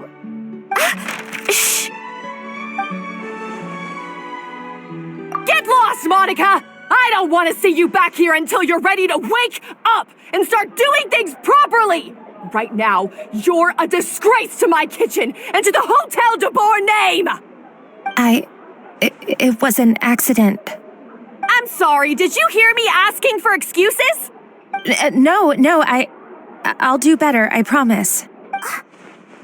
you. Shh! Get lost, Monica! I don't want to see you back here until you're ready to wake up and start doing things properly! Right now, you're a disgrace to my kitchen and to the Hotel de Boer name! It was an accident. I'm sorry, did you hear me asking for excuses? No, I'll do better, I promise.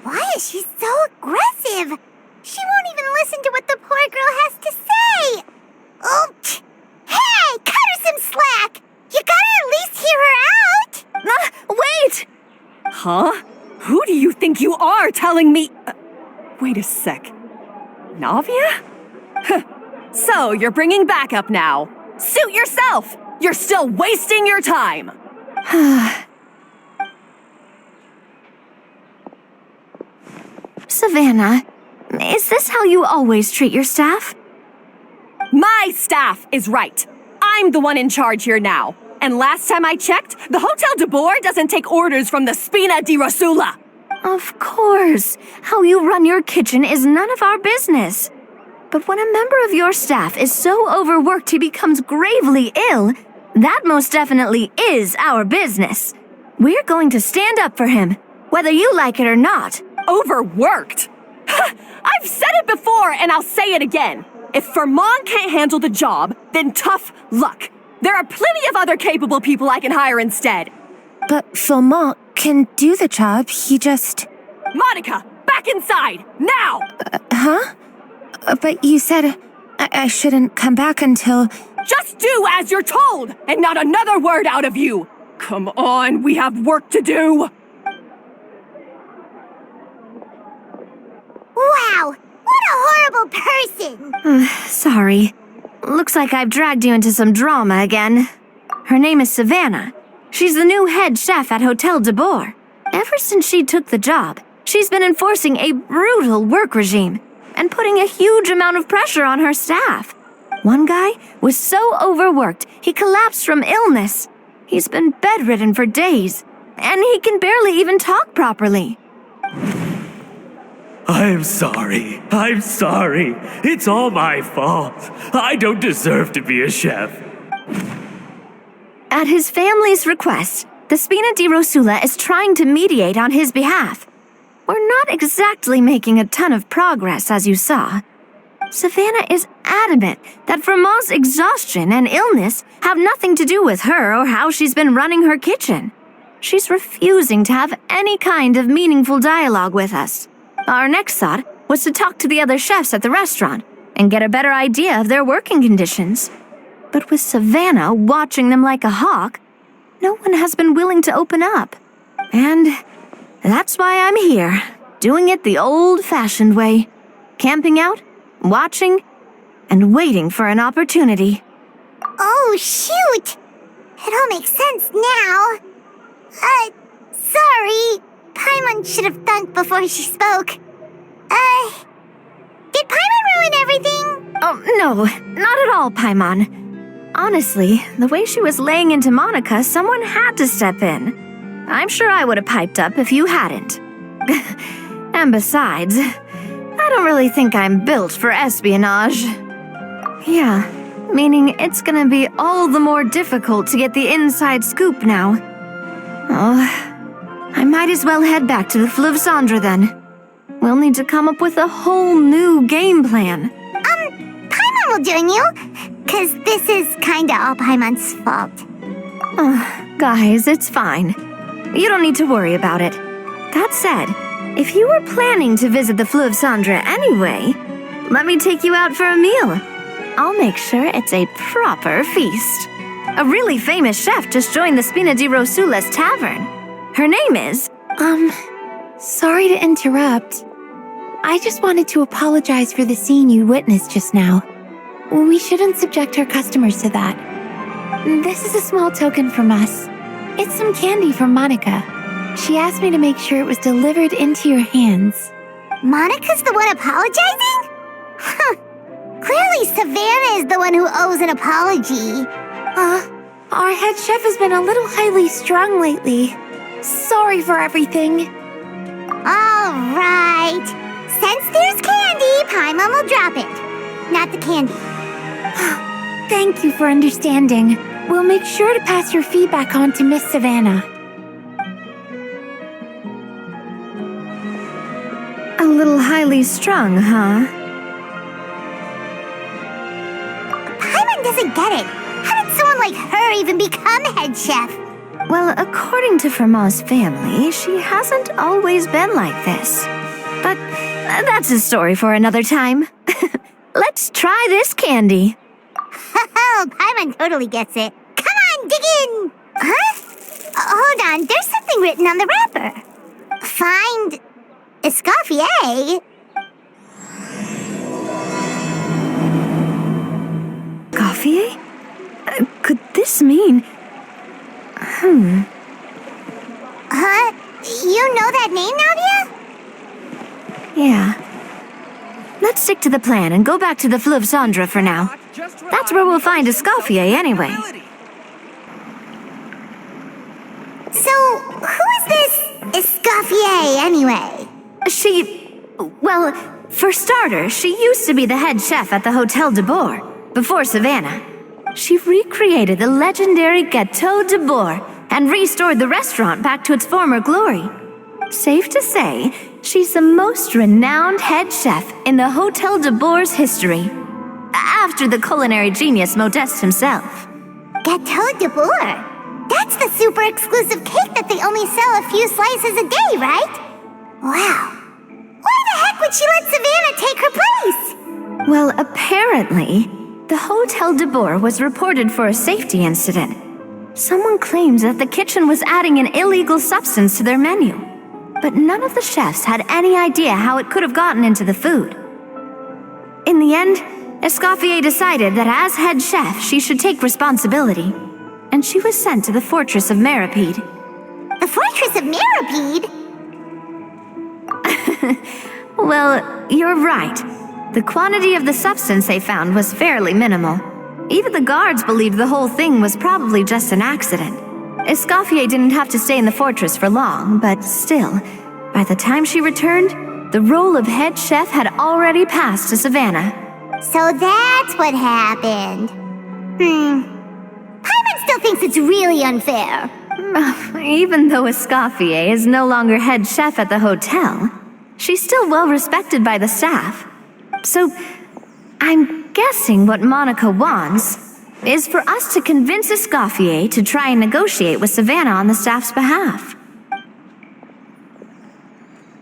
Why is she so aggressive? She won't even listen to what the poor girl has to say. Oh, hey, cut her some slack. You gotta at least hear her out. Wait! Huh? Who do you think you are telling me? Wait a sec. Navia? So, you're bringing backup now. Suit yourself! You're still wasting your time! Savannah, is this how you always treat your staff? My staff is right. I'm the one in charge here now. And last time I checked, the Hotel de Boer doesn't take orders from the Spina di Rosula. Of course. How you run your kitchen is none of our business. But when a member of your staff is so overworked he becomes gravely ill, that most definitely is our business. We're going to stand up for him, whether you like it or not. Overworked? I've said it before and I'll say it again. If Fermon can't handle the job, then tough luck. There are plenty of other capable people I can hire instead. But Fermon can do the job, he just... Monica, back inside, now! Huh? But you said I shouldn't come back until... Just do as you're told, and not another word out of you! Come on, we have work to do! Wow, what a horrible person. Sorry. Looks like I've dragged you into some drama again. Her name is Savannah. She's the new head chef at Hotel de Boer. Ever since she took the job, she's been enforcing a brutal work regime and putting a huge amount of pressure on her staff. One guy was so overworked, he collapsed from illness. He's been bedridden for days, and he can barely even talk properly. I'm sorry. It's all my fault. I don't deserve to be a chef. At his family's request, the Spina di Rosula is trying to mediate on his behalf. We're not exactly making a ton of progress, as you saw. Savannah is adamant that Fermon's exhaustion and illness have nothing to do with her or how she's been running her kitchen. She's refusing to have any kind of meaningful dialogue with us. Our next thought was to talk to the other chefs at the restaurant and get a better idea of their working conditions. But with Savannah watching them like a hawk, no one has been willing to open up. And that's why I'm here, doing it the old-fashioned way. Camping out, watching, and waiting for an opportunity. Oh, shoot. It all makes sense now. Sorry. Paimon should have thunk before she spoke. Did Paimon ruin everything? Oh, no, not at all, Paimon. Honestly, the way she was laying into Monica, someone had to step in. I'm sure I would have piped up if you hadn't. And besides, I don't really think I'm built for espionage. Yeah, meaning it's gonna be all the more difficult to get the inside scoop now. Oh, I might as well head back to the Fleuve Cendre then. We'll need to come up with a whole new game plan. Paimon will join you, 'cause this is kinda all Paimon's fault. Guys, it's fine. You don't need to worry about it. That said, if you were planning to visit the Fleuve Cendre anyway, let me take you out for a meal. I'll make sure it's a proper feast. A really famous chef just joined the Spina di Rosula's tavern. Her name is... Sorry to interrupt. I just wanted to apologize for the scene you witnessed just now. We shouldn't subject our customers to that. This is a small token from us. It's some candy from Monica. She asked me to make sure it was delivered into your hands. Monica's the one apologizing? Clearly Savannah is the one who owes an apology. Our head chef has been a little highly strung lately. Sorry for everything. All right. Since there's candy, Paimon will drop it. Not the candy. Thank you for understanding. We'll make sure to pass your feedback on to Miss Savannah. A little highly strung, huh? Paimon doesn't get it. How did someone like her even become head chef? Well, according to Fermat's family, she hasn't always been like this. But that's a story for another time. Let's try this candy. Oh, Paimon totally gets it. Come on, dig in! Huh? Hold on, there's something written on the wrapper. Find Escoffier? Escoffier? Could this mean... Huh? You know that name, Nadia? Yeah. Let's stick to the plan and go back to the Fleuve Cendre for now. That's where we'll find Escoffier anyway. So, who is this Escoffier anyway? Well, for starters, she used to be the head chef at the Hotel de Boer, before Savannah. She recreated the legendary Gâteau de Boer and restored the restaurant back to its former glory. Safe to say, she's the most renowned head chef in the Hotel de Boer's history, after the culinary genius Modeste himself. Gâteau de Boer? That's the super exclusive cake that they only sell a few slices a day, right? Wow. Why the heck would she let Savannah take her place? Well, apparently, the Hotel de Boer was reported for a safety incident. Someone claims that the kitchen was adding an illegal substance to their menu. But none of the chefs had any idea how it could have gotten into the food. In the end, Escoffier decided that as head chef, she should take responsibility. And she was sent to the Fortress of Meripede. The Fortress of Meripede? Well, you're right. The quantity of the substance they found was fairly minimal. Even the guards believed the whole thing was probably just an accident. Escoffier didn't have to stay in the fortress for long, but still, by the time she returned, the role of head chef had already passed to Savannah. So that's what happened. Paimon still thinks it's really unfair. Even though Escoffier is no longer head chef at the hotel, she's still well respected by the staff. So, I'm guessing what Monica wants is for us to convince Escoffier to try and negotiate with Savannah on the staff's behalf.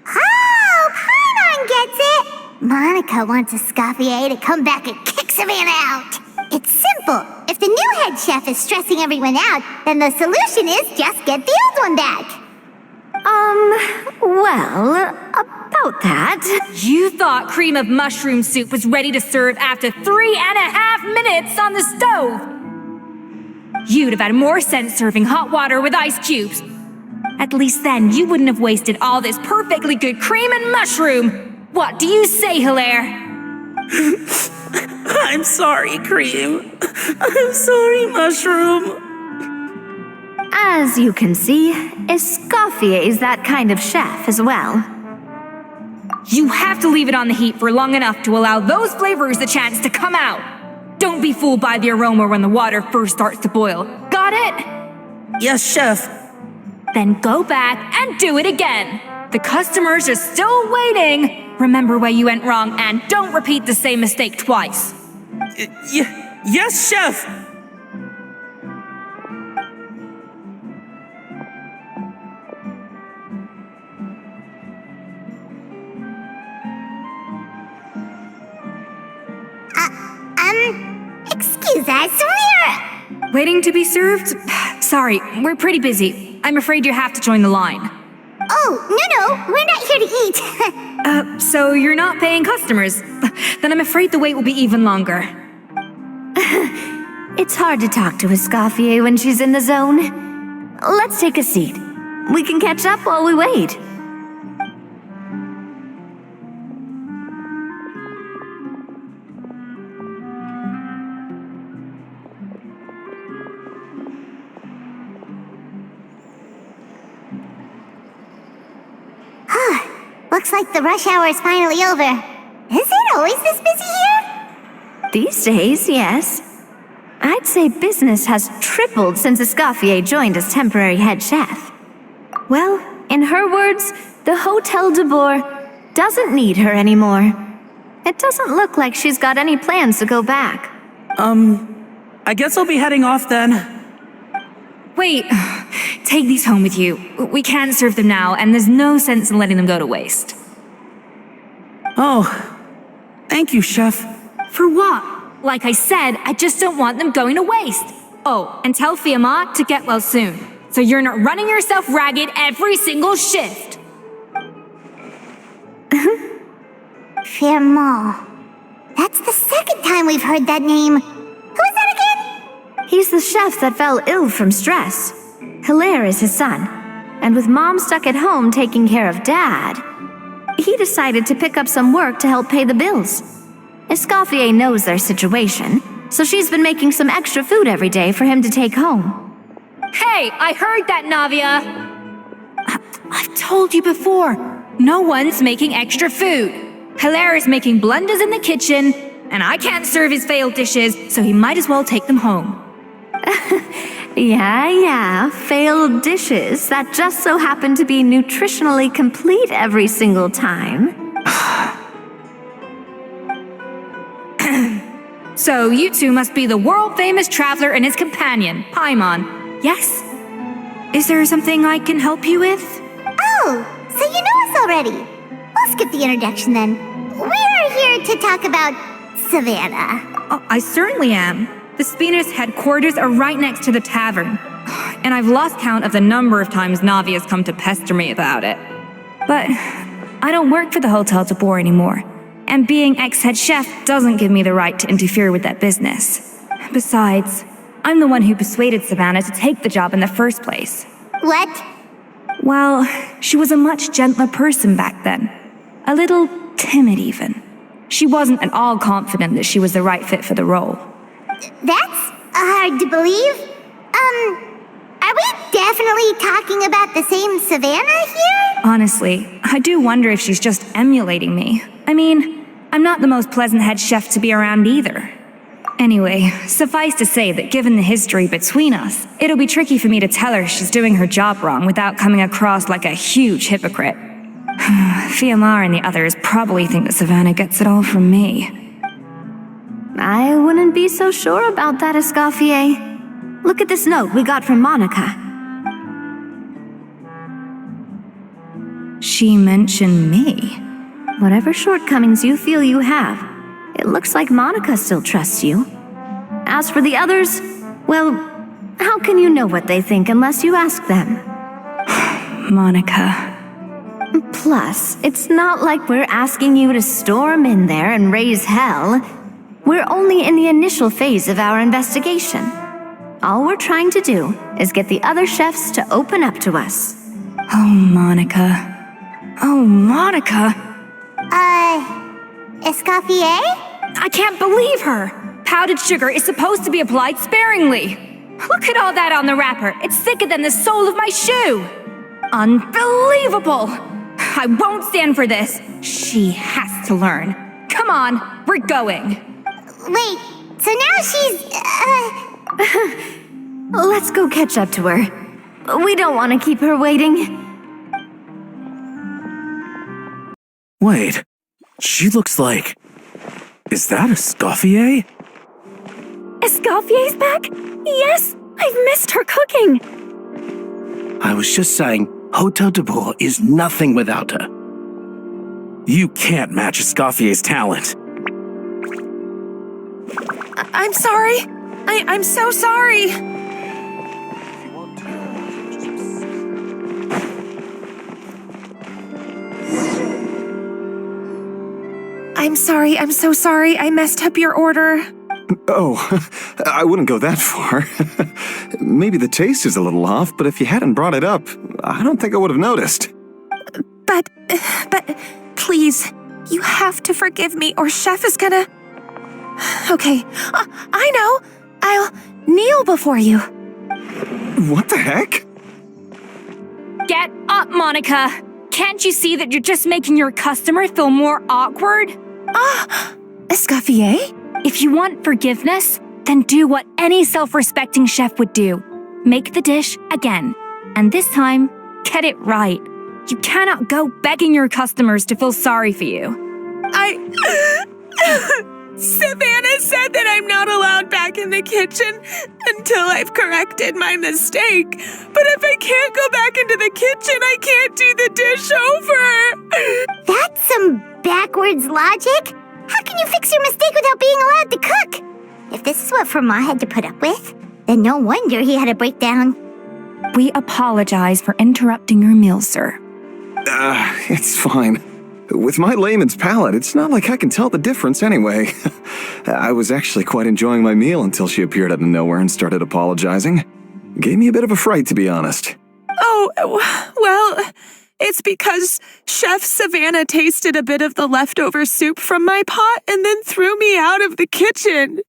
Oh, Paimon gets it! Monica wants Escoffier to come back and kick Savannah out. It's simple. If the new head chef is stressing everyone out, then the solution is just get the old one back. Well, about that... You thought cream of mushroom soup was ready to serve after 3.5 minutes on the stove. You'd have had more sense serving hot water with ice cubes. At least then you wouldn't have wasted all this perfectly good cream and mushroom. What do you say, Hilaire? I'm sorry, Cream. I'm sorry, Mushroom. As you can see, Escoffier is that kind of chef as well. You have to leave it on the heat for long enough to allow those flavors the chance to come out. Don't be fooled by the aroma when the water first starts to boil. Got it? Yes, Chef. Then go back and do it again. The customers are still waiting. Remember where you went wrong and don't repeat the same mistake twice. Yes, Chef. Excuse us, we're... Waiting to be served? Sorry, we're pretty busy. I'm afraid you have to join the line. Oh, no, we're not here to eat. So you're not paying customers? Then I'm afraid the wait will be even longer. It's hard to talk to Escoffier when she's in the zone. Let's take a seat. We can catch up while we wait. Looks like the rush hour is finally over. Is it always this busy here? These days, yes. I'd say business has tripled since Escoffier joined as temporary head chef. Well, in her words, the Hotel de Boer doesn't need her anymore. It doesn't look like she's got any plans to go back. I guess I'll be heading off then. Wait, take these home with you. We can't serve them now, and there's no sense in letting them go to waste. Oh, thank you, Chef. For what? Like I said, I just don't want them going to waste. Oh, and tell Fiamma to get well soon, so you're not running yourself ragged every single shift. Fiamma. That's the second time we've heard that name. Who is that again? He's the chef that fell ill from stress. Hilaire is his son, and with Mom stuck at home taking care of Dad, he decided to pick up some work to help pay the bills. Escoffier knows their situation, so she's been making some extra food every day for him to take home. Hey, I heard that, Navia! I've told you before, no one's making extra food. Hilaire is making blunders in the kitchen, and I can't serve his failed dishes, so he might as well take them home. Yeah, failed dishes that just so happen to be nutritionally complete every single time. So you two must be the world-famous traveler and his companion, Paimon. Yes? Is there something I can help you with? Oh, so you know us already. We'll skip the introduction then. We're here to talk about Savannah. Oh, I certainly am. The Spina's headquarters are right next to the tavern. And I've lost count of the number of times Navia's come to pester me about it. But I don't work for the Hotel de Boer anymore. And being ex-head chef doesn't give me the right to interfere with that business. Besides, I'm the one who persuaded Savannah to take the job in the first place. What? Well, she was a much gentler person back then. A little timid even. She wasn't at all confident that she was the right fit for the role. That's hard to believe. Are we definitely talking about the same Savannah here? Honestly, I do wonder if she's just emulating me. I mean, I'm not the most pleasant head chef to be around either. Anyway, suffice to say that given the history between us, it'll be tricky for me to tell her she's doing her job wrong without coming across like a huge hypocrite. Fiamma and the others probably think that Savannah gets it all from me. I wouldn't be so sure about that, Escoffier. Look at this note we got from Monica. She mentioned me. Whatever shortcomings you feel you have, it looks like Monica still trusts you. As for the others, well, how can you know what they think unless you ask them? Monica. Plus, it's not like we're asking you to storm in there and raise hell. We're only in the initial phase of our investigation. All we're trying to do is get the other chefs to open up to us. Oh, Monica. Oh, Monica. Escoffier? I can't believe her! Powdered sugar is supposed to be applied sparingly. Look at all that on the wrapper. It's thicker than the sole of my shoe. Unbelievable! I won't stand for this. She has to learn. Come on, we're going. Wait, so now she's, Let's go catch up to her. We don't want to keep her waiting. Wait, she looks like... Is that Escoffier? Escoffier's back? Yes! I've missed her cooking! I was just saying, Hotel de Boer is nothing without her. You can't match Escoffier's talent. I'm sorry. I'm so sorry. I'm sorry. I'm so sorry. I messed up your order. Oh, I wouldn't go that far. Maybe the taste is a little off, but if you hadn't brought it up, I don't think I would have noticed. But, please, you have to forgive me or Chef is gonna... Okay, I know. I'll kneel before you. What the heck? Get up, Monica! Can't you see that you're just making your customer feel more awkward? Escoffier? If you want forgiveness, then do what any self-respecting chef would do. Make the dish again. And this time, get it right. You cannot go begging your customers to feel sorry for you. Savannah said that I'm not allowed back in the kitchen until I've corrected my mistake. But if I can't go back into the kitchen, I can't do the dish over. That's some backwards logic. How can you fix your mistake without being allowed to cook? If this is what Fermat had to put up with, then no wonder he had a breakdown. We apologize for interrupting your meal, sir. It's fine. With my layman's palate, it's not like I can tell the difference anyway. I was actually quite enjoying my meal until she appeared out of nowhere and started apologizing. Gave me a bit of a fright, to be honest. Oh, well, it's because Chef Savannah tasted a bit of the leftover soup from my pot and then threw me out of the kitchen.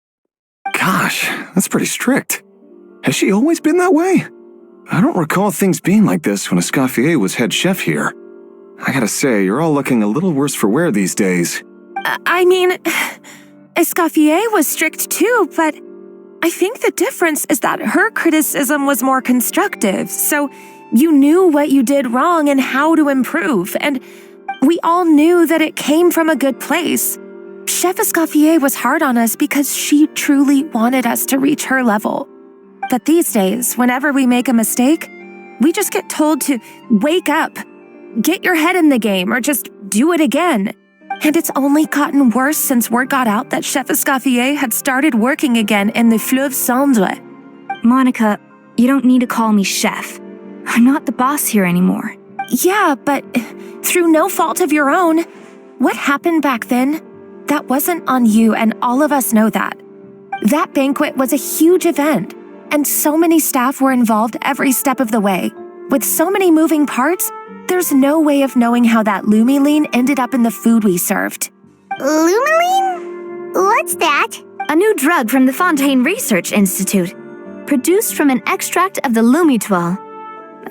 Gosh, that's pretty strict. Has she always been that way? I don't recall things being like this when Escoffier was head chef here. I gotta say, you're all looking a little worse for wear these days. I mean, Escoffier was strict too, but I think the difference is that her criticism was more constructive, so you knew what you did wrong and how to improve, and we all knew that it came from a good place. Chef Escoffier was hard on us because she truly wanted us to reach her level. But these days, whenever we make a mistake, we just get told to wake up, get your head in the game, or just do it again. And it's only gotten worse since word got out that Chef Escoffier had started working again in the Fleuve Cendre. Monica, you don't need to call me chef. I'm not the boss here anymore. Yeah, but through no fault of your own. What happened back then? That wasn't on you, and all of us know that. That banquet was a huge event, and so many staff were involved every step of the way. With so many moving parts, there's no way of knowing how that lumiline ended up in the food we served. Lumiline? What's that? A new drug from the Fontaine Research Institute, produced from an extract of the lumitoile.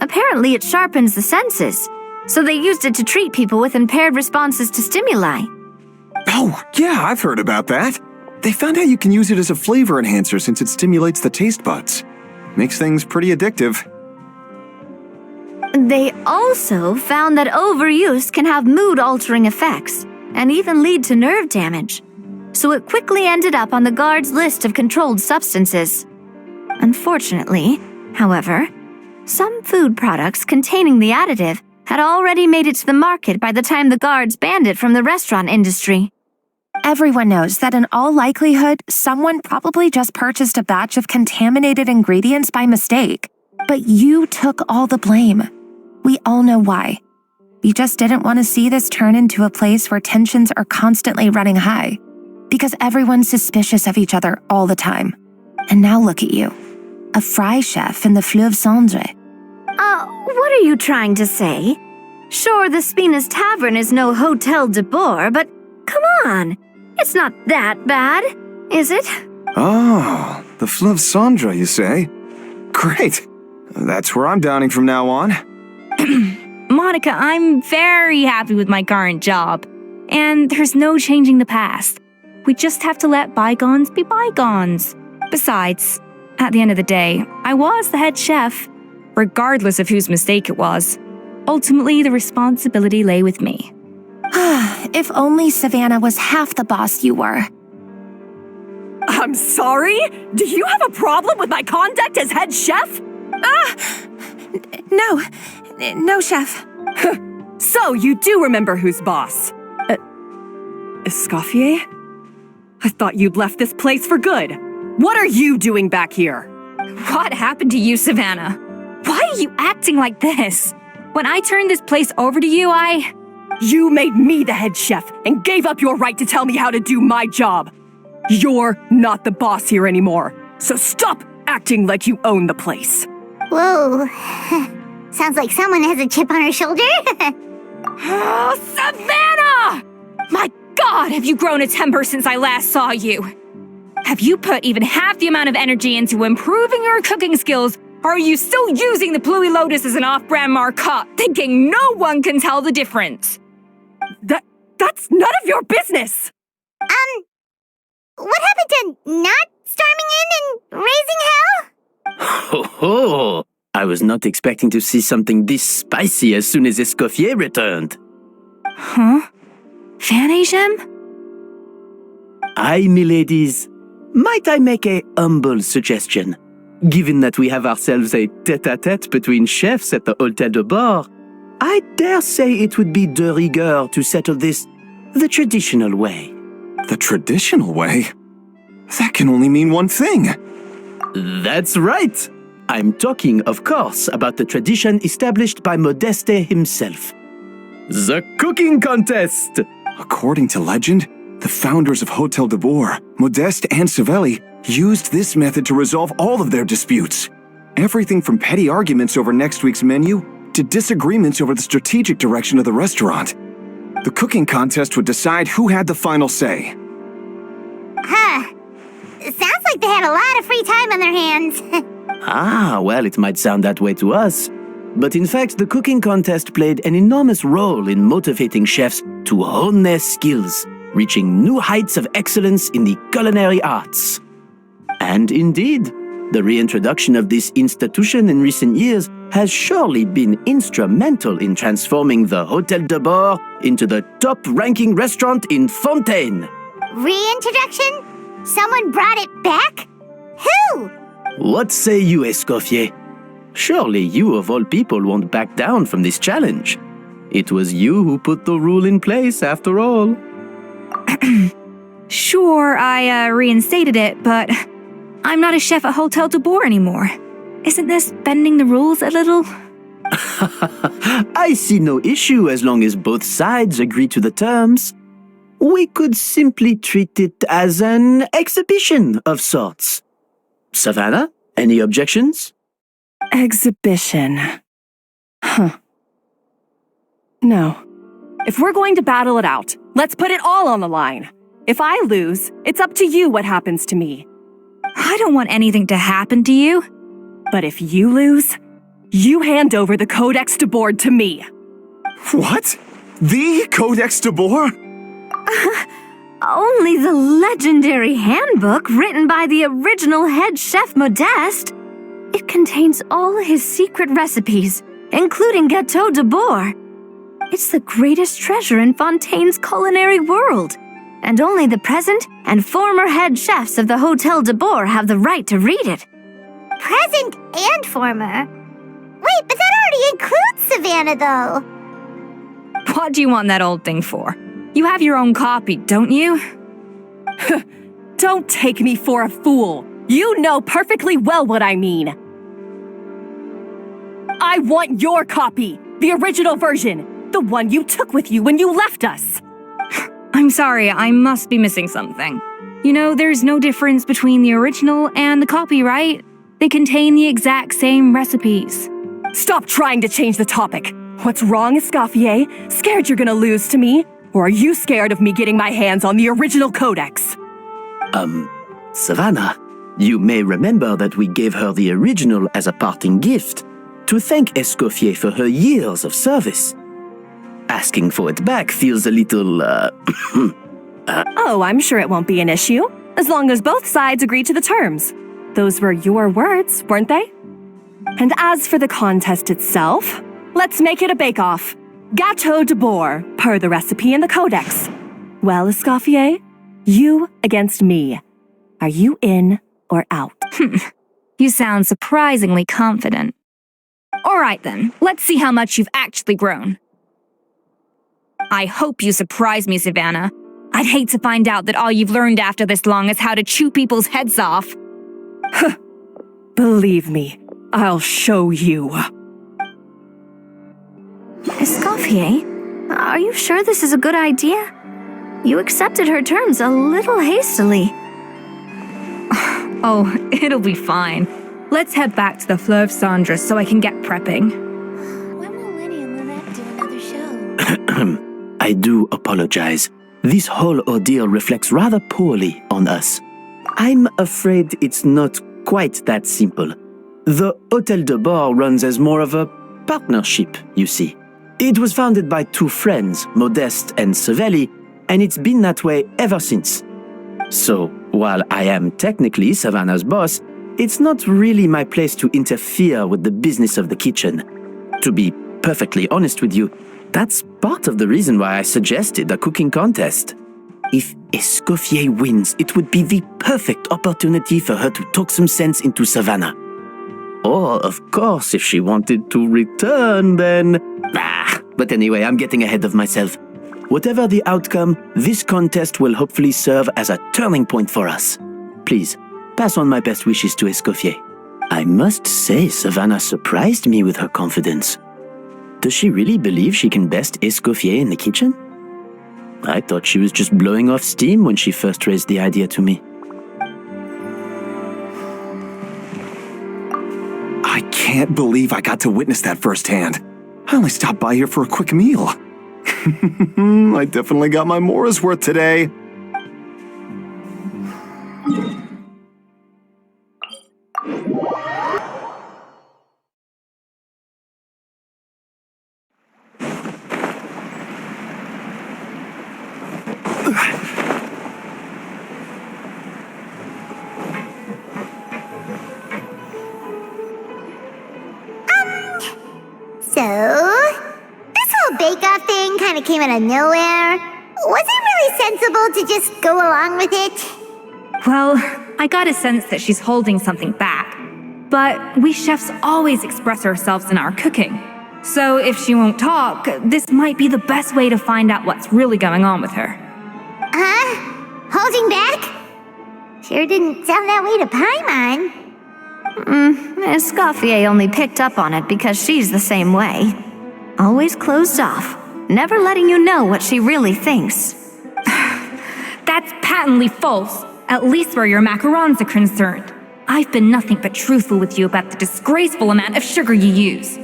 Apparently it sharpens the senses, so they used it to treat people with impaired responses to stimuli. Oh, yeah, I've heard about that. They found out you can use it as a flavor enhancer since it stimulates the taste buds. Makes things pretty addictive. They also found that overuse can have mood-altering effects and even lead to nerve damage. So it quickly ended up on the guards' list of controlled substances. Unfortunately, however, some food products containing the additive had already made it to the market by the time the guards banned it from the restaurant industry. Everyone knows that in all likelihood, someone probably just purchased a batch of contaminated ingredients by mistake. But you took all the blame. We all know why. You just didn't want to see this turn into a place where tensions are constantly running high. Because everyone's suspicious of each other all the time. And now look at you. A fry chef in the Fleuve Cendre. What are you trying to say? Sure, the Spina's Tavern is no Hotel de Boer, but come on. It's not that bad, is it? Oh, the Fleuve Cendre, you say? Great. That's where I'm dining from now on. Monica, I'm very happy with my current job. And there's no changing the past. We just have to let bygones be bygones. Besides, at the end of the day, I was the head chef, regardless of whose mistake it was. Ultimately, the responsibility lay with me. If only Savannah was half the boss you were. I'm sorry? Do you have a problem with my conduct as head chef? No, chef. So you do remember who's boss? Escoffier? I thought you'd left this place for good. What are you doing back here? What happened to you, Savannah? Why are you acting like this? When I turned this place over to you, You made me the head chef and gave up your right to tell me how to do my job. You're not the boss here anymore, so stop acting like you own the place. Whoa. Sounds like someone has a chip on her shoulder. Oh, Savannah! My God, have you grown a temper since I last saw you? Have you put even half the amount of energy into improving your cooking skills Or are you still using the Pluie Lotus as an off-brand marcotte, thinking no one can tell the difference? That's none of your business! What happened to not storming in and raising hell? Ho ho! I was not expecting to see something this spicy as soon as Escoffier returned. Huh? Fanagem? Aye, miladies. Might I make a humble suggestion? Given that we have ourselves a tête-à-tête between chefs at the Hôtel de Bord, I dare say it would be de rigueur to settle this the traditional way. The traditional way? That can only mean one thing. That's right. I'm talking, of course, about the tradition established by Modeste himself. The cooking contest! According to legend, the founders of Hôtel de Bord, Modeste and Savelli, used this method to resolve all of their disputes. Everything from petty arguments over next week's menu to disagreements over the strategic direction of the restaurant. The cooking contest would decide who had the final say. Huh. Sounds like they had a lot of free time on their hands. Ah, well, it might sound that way to us. But in fact, the cooking contest played an enormous role in motivating chefs to hone their skills, reaching new heights of excellence in the culinary arts. And indeed, the reintroduction of this institution in recent years has surely been instrumental in transforming the Hôtel de Bord into the top-ranking restaurant in Fontaine. Reintroduction? Someone brought it back? Who? What say you, Escoffier? Surely you of all people won't back down from this challenge. It was you who put the rule in place, after all. Sure, I reinstated it, but I'm not a chef at Hôtel de Bord anymore. Isn't this bending the rules a little? I see no issue as long as both sides agree to the terms. We could simply treat it as an exhibition of sorts. Savannah, any objections? Exhibition. Huh. No. If we're going to battle it out, let's put it all on the line. If I lose, it's up to you what happens to me. I don't want anything to happen to you. But if you lose, you hand over the Codex de Bord to me. What? The Codex de Bord? Only the legendary handbook written by the original head chef Modeste. It contains all his secret recipes, including Gâteau de Bord. It's the greatest treasure in Fontaine's culinary world, and only the present and former head chefs of the Hôtel de Bord have the right to read it. Present and former? Wait, but that already includes Savannah, though. What do you want that old thing for? You have your own copy, don't you? Don't take me for a fool. You know perfectly well what I mean. I want your copy, the original version, the one you took with you when you left us. I'm sorry, I must be missing something. You know, there's no difference between the original and the copy, right? They contain the exact same recipes. Stop trying to change the topic. What's wrong, Escoffier? Scared you're gonna lose to me? Or are you scared of me getting my hands on the original codex? Savannah, you may remember that we gave her the original as a parting gift to thank Escoffier for her years of service. Asking for it back feels a little, Oh, I'm sure it won't be an issue, as long as both sides agree to the terms. Those were your words, weren't they? And as for the contest itself, let's make it a bake-off. Gâteau de Bord, per the recipe in the codex. Well, Escoffier, you against me. Are you in or out? You sound surprisingly confident. All right then, let's see how much you've actually grown. I hope you surprise me, Savannah. I'd hate to find out that all you've learned after this long is how to chew people's heads off. Believe me, I'll show you. Escoffier, are you sure this is a good idea? You accepted her terms a little hastily. Oh, it'll be fine. Let's head back to the Fleuve Cendre so I can get prepping. When will Winnie and Lynette do another show? I do apologize. This whole ordeal reflects rather poorly on us. I'm afraid it's not quite that simple. The Hôtel de Bord runs as more of a partnership, you see. It was founded by two friends, Modeste and Savelli, and it's been that way ever since. So, while I am technically Savannah's boss, it's not really my place to interfere with the business of the kitchen. To be perfectly honest with you, that's part of the reason why I suggested a cooking contest. If Escoffier wins, it would be the perfect opportunity for her to talk some sense into Savannah. Or, of course, if she wanted to return, then... But anyway, I'm getting ahead of myself. Whatever the outcome, this contest will hopefully serve as a turning point for us. Please, pass on my best wishes to Escoffier. I must say, Savannah surprised me with her confidence. Does she really believe she can best Escoffier in the kitchen? I thought she was just blowing off steam when she first raised the idea to me. I can't believe I got to witness that firsthand. I only stopped by here for a quick meal. I definitely got my Mora's worth today. So, this whole bake-off thing kind of came out of nowhere. Was it really sensible to just go along with it? Well, I got a sense that she's holding something back. But we chefs always express ourselves in our cooking. So if she won't talk, this might be the best way to find out what's really going on with her. Huh? Holding back? Sure didn't sound that way to Paimon. Escoffier only picked up on it because she's the same way. Always closed off, never letting you know what she really thinks. That's patently false, at least where your macarons are concerned. I've been nothing but truthful with you about the disgraceful amount of sugar you use.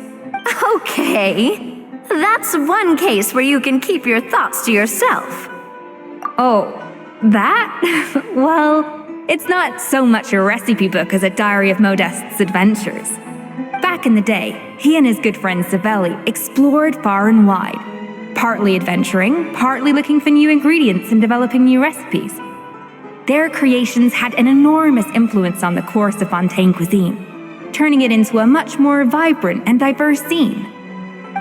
Okay, that's one case where you can keep your thoughts to yourself. Oh, that? Well, it's not so much a recipe book as a diary of Modeste's adventures. Back in the day, he and his good friend Savelli explored far and wide, partly adventuring, partly looking for new ingredients and developing new recipes. Their creations had an enormous influence on the course of Fontaine cuisine, turning it into a much more vibrant and diverse scene.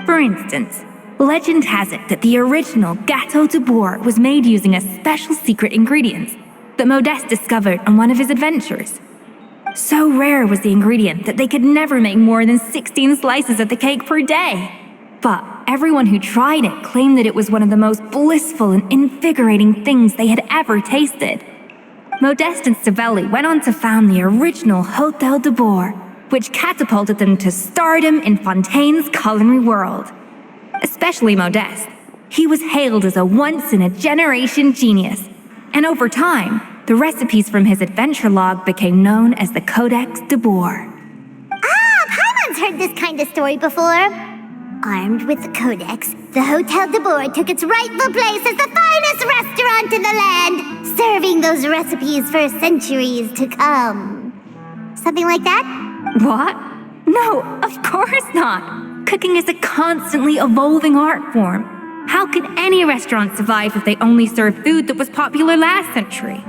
For instance, legend has it that the original Gâteau de Bourg was made using a special secret ingredient that Modeste discovered on one of his adventures. So rare was the ingredient that they could never make more than 16 slices of the cake per day. But everyone who tried it claimed that it was one of the most blissful and invigorating things they had ever tasted. Modeste and Savelli went on to found the original Hôtel de Bourg, which catapulted them to stardom in Fontaine's culinary world. Especially Modeste. He was hailed as a once-in-a-generation genius, and over time, the recipes from his adventure log became known as the Codex de Bourg. Paimon's heard this kind of story before. Armed with the Codex, the Hôtel de Bourg took its rightful place as the finest restaurant in the land, serving those recipes for centuries to come. Something like that? What? No, of course not. Cooking is a constantly evolving art form. How could any restaurant survive if they only served food that was popular last century?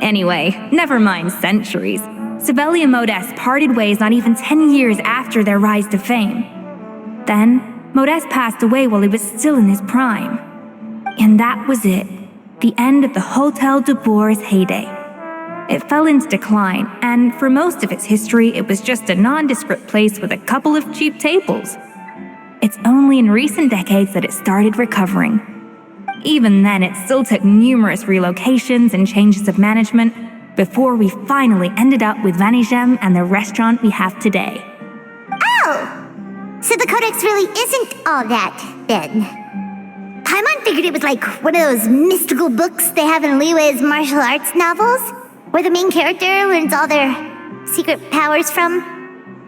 Anyway, never mind centuries. Savelli and Modeste parted ways not even 10 years after their rise to fame. Then, Modeste passed away while he was still in his prime. And that was it. The end of the Hôtel de Bourg's heyday. It fell into decline, and for most of its history, it was just a nondescript place with a couple of cheap tables. It's only in recent decades that it started recovering. Even then, it still took numerous relocations and changes of management before we finally ended up with Vanigem and the restaurant we have today. Oh! So the Codex really isn't all that, then. Paimon figured it was like one of those mystical books they have in Liue's martial arts novels, where the main character learns all their secret powers from.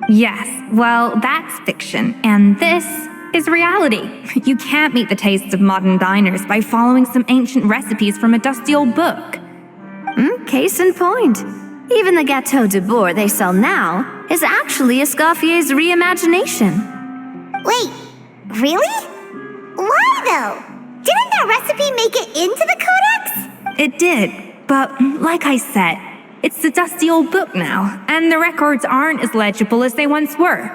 Yes, well, that's fiction, and this is reality. You can't meet the tastes of modern diners by following some ancient recipes from a dusty old book. Case in point. Even the Gâteau de Bourg they sell now is actually Escoffier's reimagination. Wait, really? Why though? Didn't that recipe make it into the codex? It did, but like I said, it's a dusty old book now, and the records aren't as legible as they once were.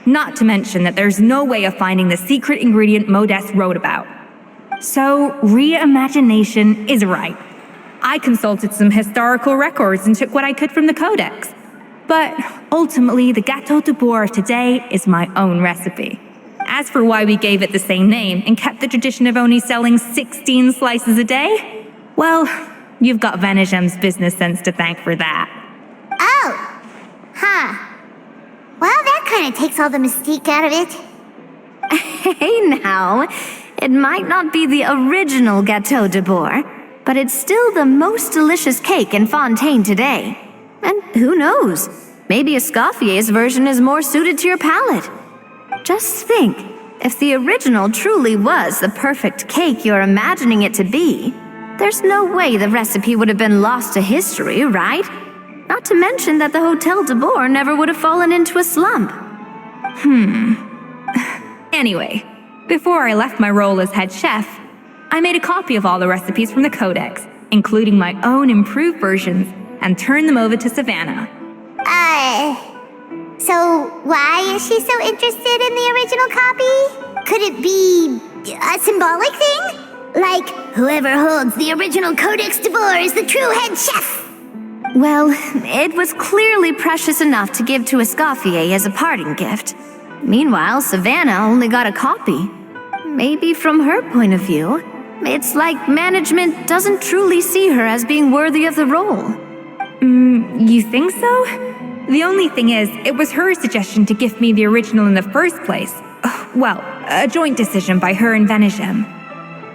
Not to mention that there's no way of finding the secret ingredient Modest wrote about. So, reimagination is right. I consulted some historical records and took what I could from the codex. But ultimately, the Gâteau de Bourg of today is my own recipe. As for why we gave it the same name and kept the tradition of only selling 16 slices a day, well, you've got Venegem's business sense to thank for that. Oh, huh. Well, that kind of takes all the mystique out of it. Hey now, it might not be the original Gâteau de Bourg, but it's still the most delicious cake in Fontaine today. And who knows, maybe Escoffier's version is more suited to your palate. Just think, if the original truly was the perfect cake you're imagining it to be, there's no way the recipe would have been lost to history, right? Not to mention that the Hotel de Bourg never would have fallen into a slump. Anyway, before I left my role as head chef, I made a copy of all the recipes from the codex, including my own improved versions, and turned them over to Savannah. So why is she so interested in the original copy? Could it be a symbolic thing? Like, whoever holds the original Codex de Bourg is the true head chef? Well, it was clearly precious enough to give to Escoffier as a parting gift. Meanwhile, Savannah only got a copy. Maybe from her point of view, it's like management doesn't truly see her as being worthy of the role. You think so? The only thing is, it was her suggestion to gift me the original in the first place. Well, a joint decision by her and Venegem.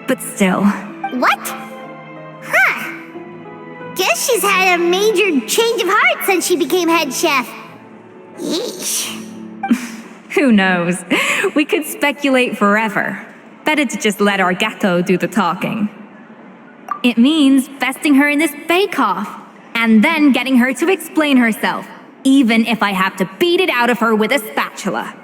But still. What? Huh. Guess she's had a major change of heart since she became head chef. Yeesh. Who knows? We could speculate forever. Better to just let our gâteau do the talking. It means besting her in this bake-off, and then getting her to explain herself, even if I have to beat it out of her with a spatula.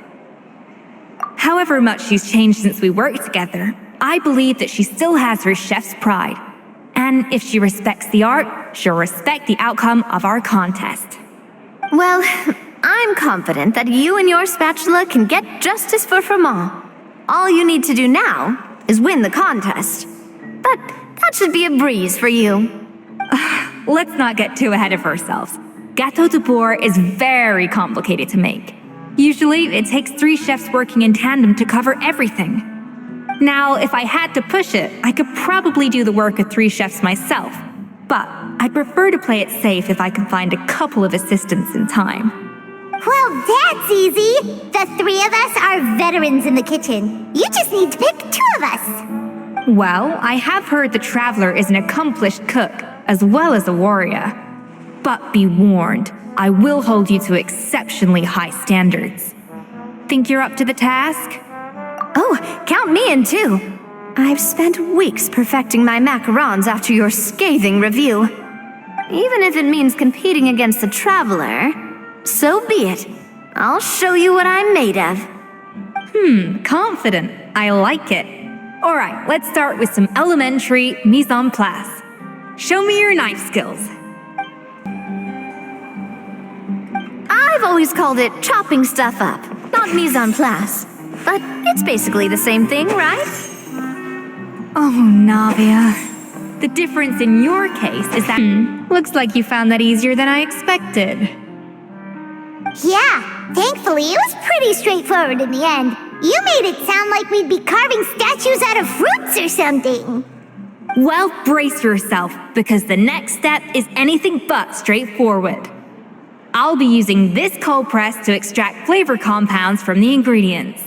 However much she's changed since we worked together, I believe that she still has her chef's pride. And if she respects the art, she'll respect the outcome of our contest. Well, I'm confident that you and your spatula can get justice for Froment. All you need to do now is win the contest. But that should be a breeze for you. Let's not get too ahead of ourselves. Gâteau de Bourg is very complicated to make. Usually, it takes 3 chefs working in tandem to cover everything. Now, if I had to push it, I could probably do the work of 3 chefs myself. But I'd prefer to play it safe if I can find a couple of assistants in time. Well, that's easy. The 3 of us are veterans in the kitchen. You just need to pick 2 of us. Well, I have heard the Traveler is an accomplished cook, as well as a warrior. But be warned, I will hold you to exceptionally high standards. Think you're up to the task? Oh, count me in too. I've spent weeks perfecting my macarons after your scathing review. Even if it means competing against the Traveler, so be it. I'll show you what I'm made of. Confident. I like it. Alright, let's start with some elementary mise en place. Show me your knife skills. I've always called it chopping stuff up, not mise en place. But it's basically the same thing, right? Oh, Navia. The difference in your case is that looks like you found that easier than I expected. Yeah, thankfully it was pretty straightforward in the end. You made it sound like we'd be carving statues out of fruits or something. Well, brace yourself, because the next step is anything but straightforward. I'll be using this cold press to extract flavor compounds from the ingredients.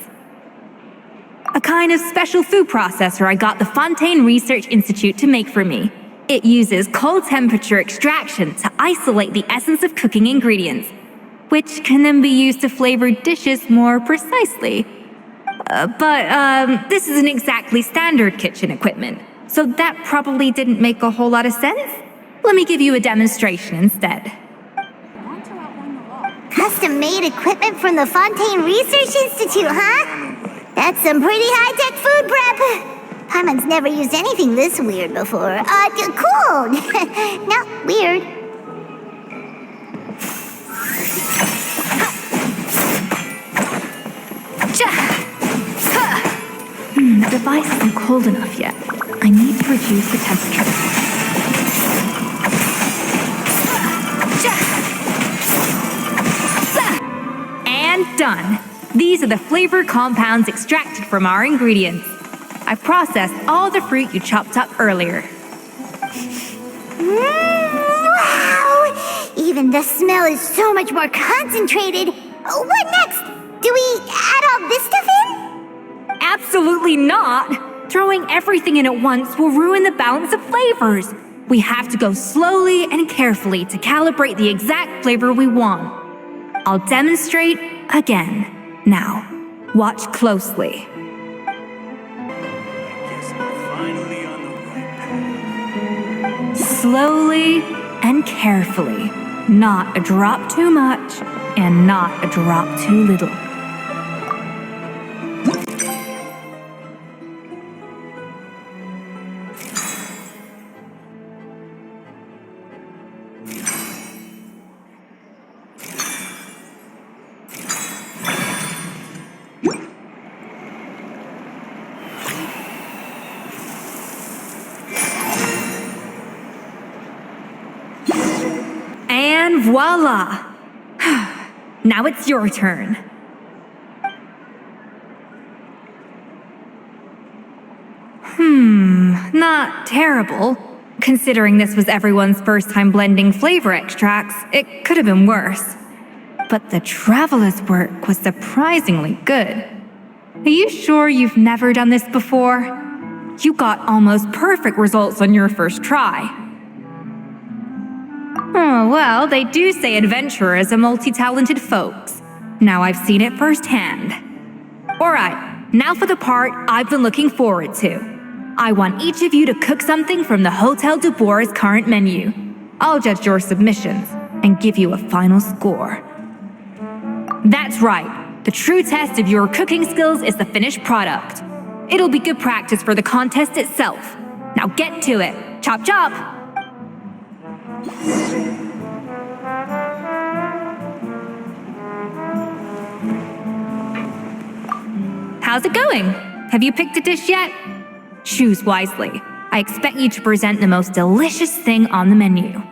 A kind of special food processor I got the Fontaine Research Institute to make for me. It uses cold temperature extraction to isolate the essence of cooking ingredients, which can then be used to flavor dishes more precisely. But this isn't exactly standard kitchen equipment, so that probably didn't make a whole lot of sense. Let me give you a demonstration instead. Custom-made equipment from the Fontaine Research Institute, huh? That's some pretty high-tech food prep. Paimon's never used anything this weird before. Cool. No, weird. The device isn't cold enough yet. I need to reduce the temperature. And done. These are the flavor compounds extracted from our ingredients. I processed all the fruit you chopped up earlier. Wow! Even the smell is so much more concentrated. What next? Do we add all this stuff in? Absolutely not! Throwing everything in at once will ruin the balance of flavors. We have to go slowly and carefully to calibrate the exact flavor we want. I'll demonstrate again. Now, watch closely. Slowly and carefully. Not a drop too much and not a drop too little. And voila! Now it's your turn. Not terrible. Considering this was everyone's first time blending flavor extracts, it could have been worse. But the traveler's work was surprisingly good. Are you sure you've never done this before? You got almost perfect results on your first try. Oh, well, they do say adventurers are multi-talented folks. Now I've seen it firsthand. Alright, now for the part I've been looking forward to. I want each of you to cook something from the Hotel du Bois' current menu. I'll judge your submissions and give you a final score. That's right. The true test of your cooking skills is the finished product. It'll be good practice for the contest itself. Now get to it. Chop chop! How's it going? Have you picked a dish yet? Choose wisely. I expect you to present the most delicious thing on the menu.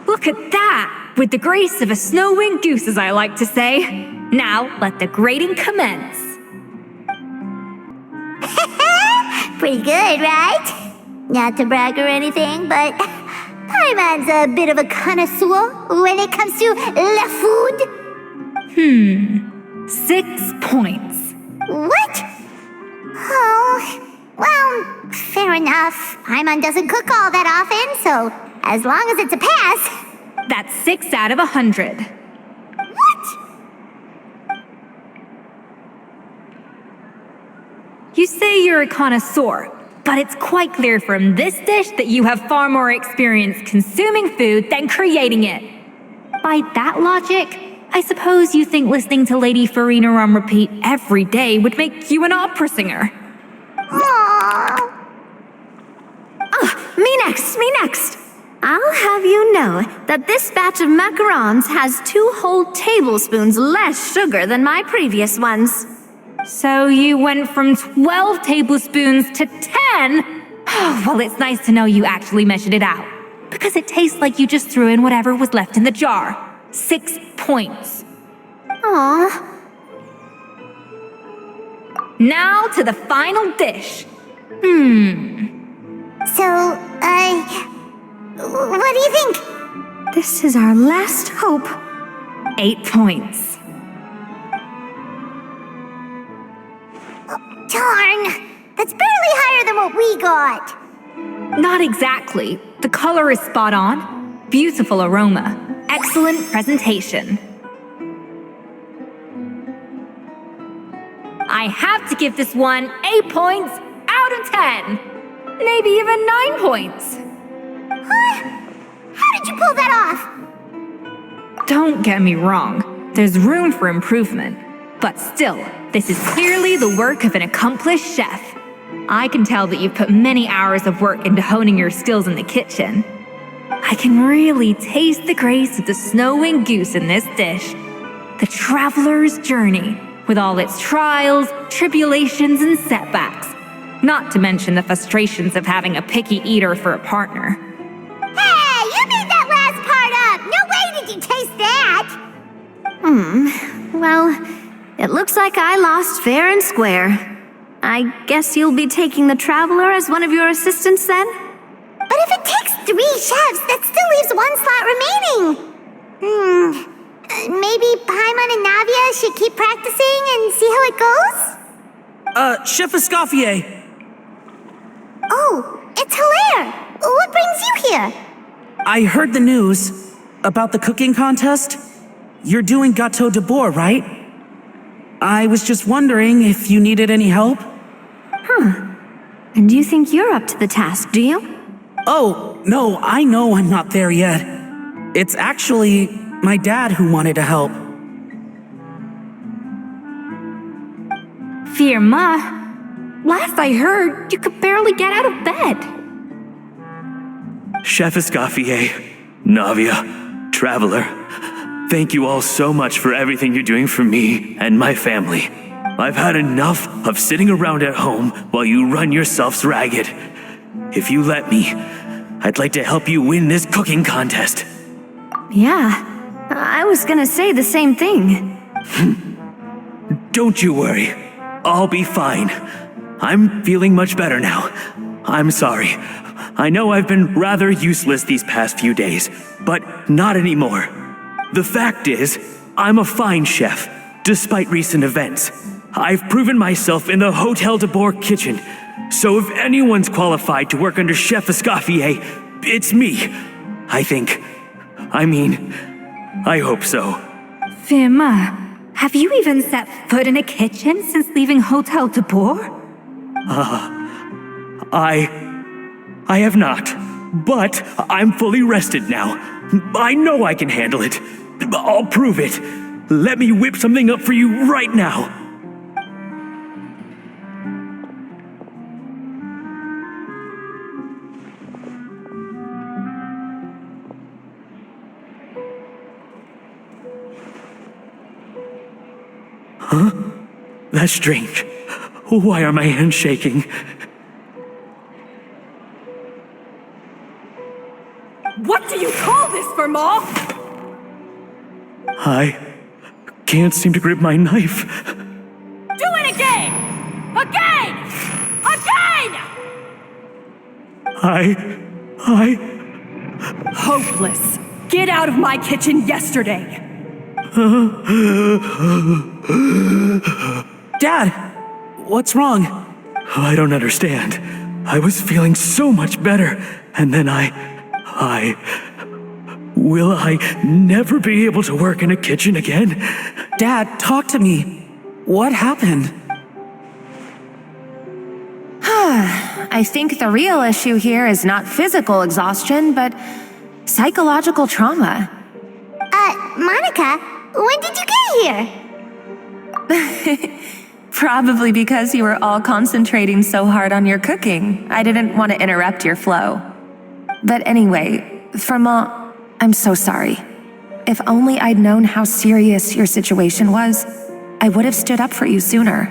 Look at that! With the grace of a snow-winged goose, as I like to say. Now, let the grating commence. Pretty good, right? Not to brag or anything, but Paimon's a bit of a connoisseur when it comes to la food. 6 points. What? Oh, well, fair enough. Paimon doesn't cook all that often, so as long as it's a pass. That's 6 out of 100. What? You say you're a connoisseur, but it's quite clear from this dish that you have far more experience consuming food than creating it. By that logic, I suppose you think listening to Lady Farina on repeat every day would make you an opera singer. Aww. Oh, me next. I'll have you know that this batch of macarons has 2 whole tablespoons less sugar than my previous ones. So you went from 12 tablespoons to 10? Well, it's nice to know you actually measured it out. Because it tastes like you just threw in whatever was left in the jar. 6 points. Aww. Now to the final dish. So, what do you think? This is our last hope. 8 points. Darn! That's barely higher than what we got. Not exactly. The color is spot on. Beautiful aroma. Excellent presentation. I have to give this one 8 points out of 10. Maybe even 9 points. How did you pull that off? Don't get me wrong, there's room for improvement. But still, this is clearly the work of an accomplished chef. I can tell that you've put many hours of work into honing your skills in the kitchen. I can really taste the grace of the snow-winged goose in this dish. The traveler's journey, with all its trials, tribulations, and setbacks. Not to mention the frustrations of having a picky eater for a partner. Hey, you made that last part up! No way did you taste that! Well, it looks like I lost fair and square. I guess you'll be taking the traveler as one of your assistants then? But if it takes 3 chefs, that still leaves 1 slot remaining. Maybe Paimon and Navia should keep practicing and see how it goes? Chef Escoffier. Oh, it's Hilaire! What brings you here? I heard the news about the cooking contest. You're doing Gâteau de Bois, right? I was just wondering if you needed any help. And you think you're up to the task, do you? Oh, no, I know I'm not there yet. It's actually my dad who wanted to help. Firma, last I heard, you could barely get out of bed. Chef Escoffier, Navia, Traveler, thank you all so much for everything you're doing for me and my family. I've had enough of sitting around at home while you run yourselves ragged. If you let me, I'd like to help you win this cooking contest. Yeah, I was gonna say the same thing. Don't you worry. I'll be fine. I'm feeling much better now. I'm sorry. I know I've been rather useless these past few days, but not anymore. The fact is, I'm a fine chef, despite recent events. I've proven myself in the Hotel de Bois kitchen, so if anyone's qualified to work under Chef Escoffier, it's me. I think. I hope so. Firma, have you even set foot in a kitchen since leaving Hotel de Bois? I have not, but I'm fully rested now. I know I can handle it. I'll prove it. Let me whip something up for you right now. Huh? That's strange. Why are my hands shaking? What do you call this, Firma? I can't seem to grip my knife. Do it again! Again! Hopeless. Get out of my kitchen yesterday. Dad, what's wrong? I don't understand. I was feeling so much better, and then will I never be able to work in a kitchen again? Dad, talk to me. What happened? I think the real issue here is not physical exhaustion, but psychological trauma. Monica, when did you get here? Probably because you were all concentrating so hard on your cooking. I didn't want to interrupt your flow. But anyway, Firma, I'm so sorry. If only I'd known how serious your situation was, I would have stood up for you sooner.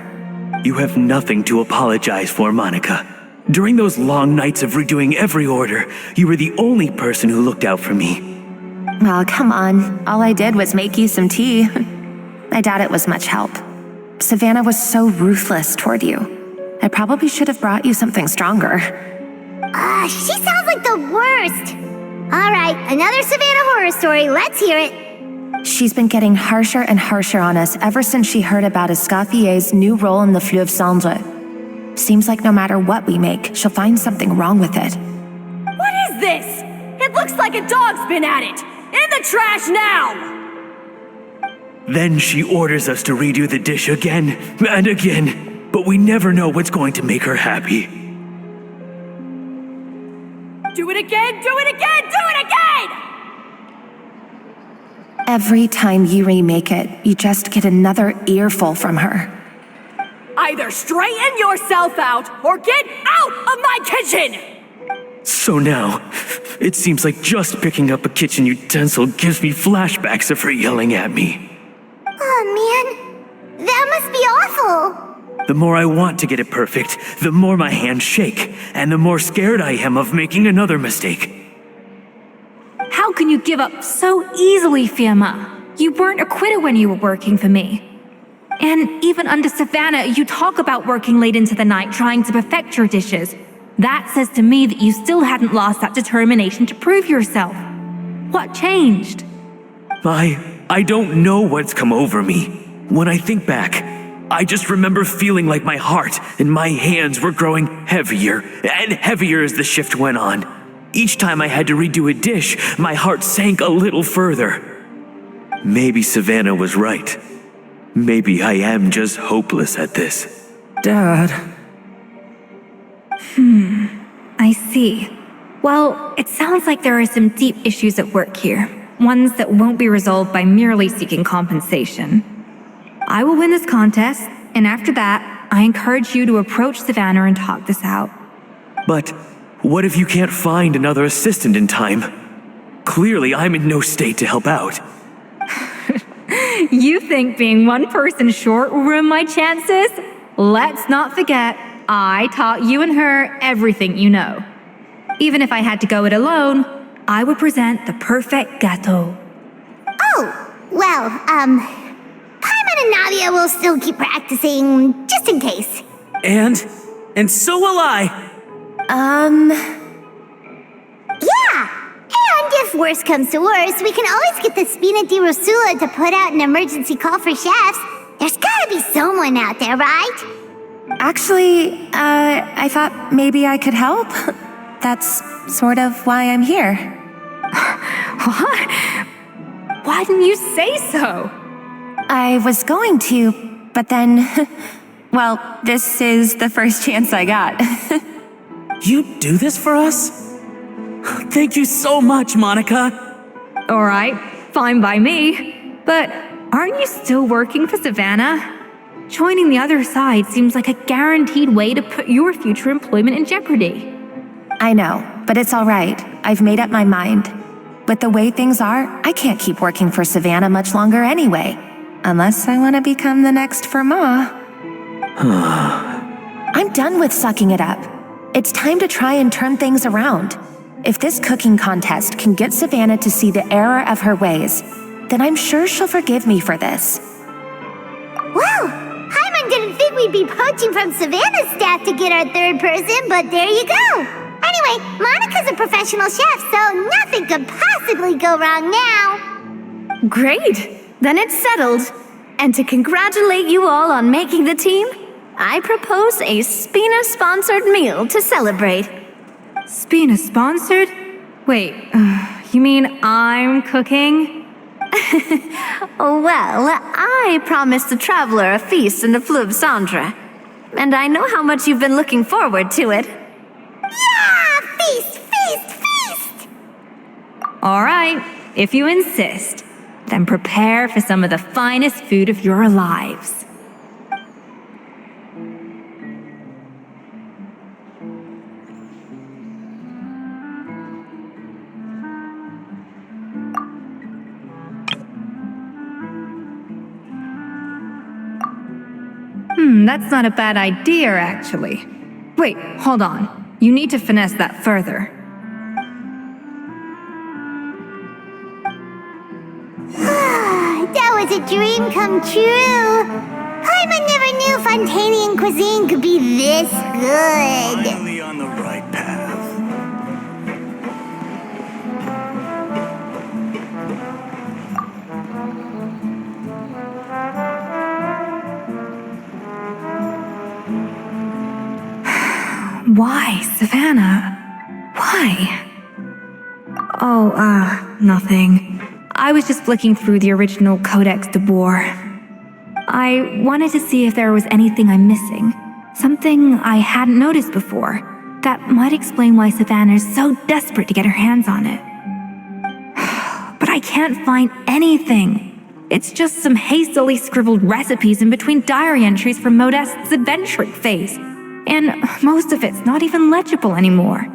You have nothing to apologize for, Monica. During those long nights of redoing every order, you were the only person who looked out for me. Well, come on. All I did was make you some tea. I doubt it was much help. Savannah was so ruthless toward you. I probably should have brought you something stronger. She sounds like the worst. All right, another Savannah horror story. Let's hear it. She's been getting harsher and harsher on us ever since she heard about Escoffier's new role in the Fleuve Cendre. Seems like no matter what we make, she'll find something wrong with it. What is this? It looks like a dog's been at it. In the trash now! Then she orders us to redo the dish again and again, but we never know what's going to make her happy. Do it again, do it again, do it again! Every time you remake it, you just get another earful from her. Either straighten yourself out or get out of my kitchen! So now, it seems like just picking up a kitchen utensil gives me flashbacks of her yelling at me. Oh man, that must be awful. The more I want to get it perfect, the more my hands shake, and the more scared I am of making another mistake. How can you give up so easily, Fiamma? You weren't a quitter when you were working for me. And even under Savannah, you talk about working late into the night trying to perfect your dishes. That says to me that you still hadn't lost that determination to prove yourself. What changed? I don't know what's come over me. When I think back, I just remember feeling like my heart and my hands were growing heavier and heavier as the shift went on. Each time I had to redo a dish, my heart sank a little further. Maybe Savannah was right. Maybe I am just hopeless at this. Dad. I see. Well, it sounds like there are some deep issues at work here. Ones that won't be resolved by merely seeking compensation. I will win this contest, and after that, I encourage you to approach Savannah and talk this out. But what if you can't find another assistant in time? Clearly, I'm in no state to help out. You think being one person short will ruin my chances? Let's not forget, I taught you and her everything you know. Even if I had to go it alone, I would present the perfect gâteau. Oh, well, Paimon and Nadia will still keep practicing, just in case. And so will I. Yeah! And if worse comes to worse, we can always get the Spina di Rosula to put out an emergency call for chefs. There's gotta be someone out there, right? Actually, I thought maybe I could help. That's sort of why I'm here. What? Why didn't you say so? I was going to, but then, well, this is the first chance I got. You do this for us? Thank you so much, Monica. All right, fine by me. But aren't you still working for Savannah? Joining the other side seems like a guaranteed way to put your future employment in jeopardy. I know, but it's all right. I've made up my mind. With the way things are, I can't keep working for Savannah much longer anyway. Unless I want to become the next Fermat. I'm done with sucking it up. It's time to try and turn things around. If this cooking contest can get Savannah to see the error of her ways, then I'm sure she'll forgive me for this. Well, Paimon didn't think we'd be poaching from Savannah's staff to get our third person, but there you go. Anyway, Monica's a professional chef, so nothing could possibly go wrong now. Great! Then it's settled. And to congratulate you all on making the team, I propose a Spina-sponsored meal to celebrate. Spina-sponsored? Wait, you mean I'm cooking? Well, I promised the traveler a feast in the Fleuve Cendre. And I know how much you've been looking forward to it. Yeah! Feast, feast, feast! All right, if you insist, then prepare for some of the finest food of your lives. That's not a bad idea, actually. Wait, hold on. You need to finesse that further. That was a dream come true. Paimon never knew Fontanian cuisine could be this good. Finally on the right path. Why, Savannah? Why? Oh, nothing. I was just flicking through the original Codex de Boer. I wanted to see if there was anything I'm missing, something I hadn't noticed before, that might explain why Savannah's so desperate to get her hands on it. But I can't find anything. It's just some hastily scribbled recipes in between diary entries from Modeste's adventuring phase, and most of it's not even legible anymore.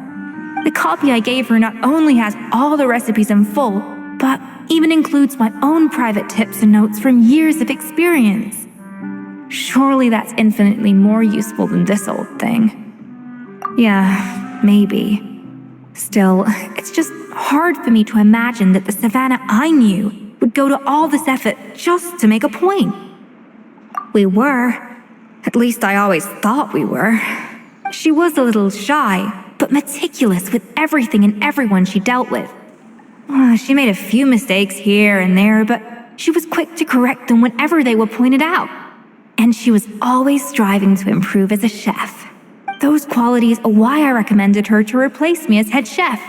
The copy I gave her not only has all the recipes in full, but even includes my own private tips and notes from years of experience. Surely that's infinitely more useful than this old thing. Yeah, maybe. Still, it's just hard for me to imagine that the Savannah I knew would go to all this effort just to make a point. We were. At least I always thought we were. She was a little shy, but meticulous with everything and everyone she dealt with. She made a few mistakes here and there, but she was quick to correct them whenever they were pointed out. And she was always striving to improve as a chef. Those qualities are why I recommended her to replace me as head chef.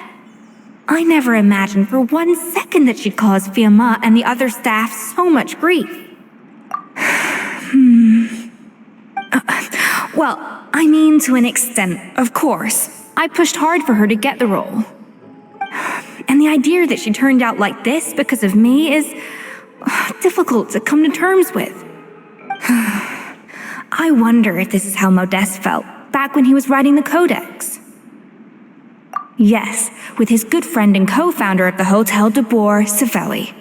I never imagined for 1 second that she'd cause Fiamma and the other staff so much grief. Well, I mean to an extent, of course. I pushed hard for her to get the role. And the idea that she turned out like this because of me is difficult to come to terms with. I wonder if this is how Modeste felt back when he was writing the Codex. Yes, with his good friend and co-founder of the Hotel de Boer, Savelli.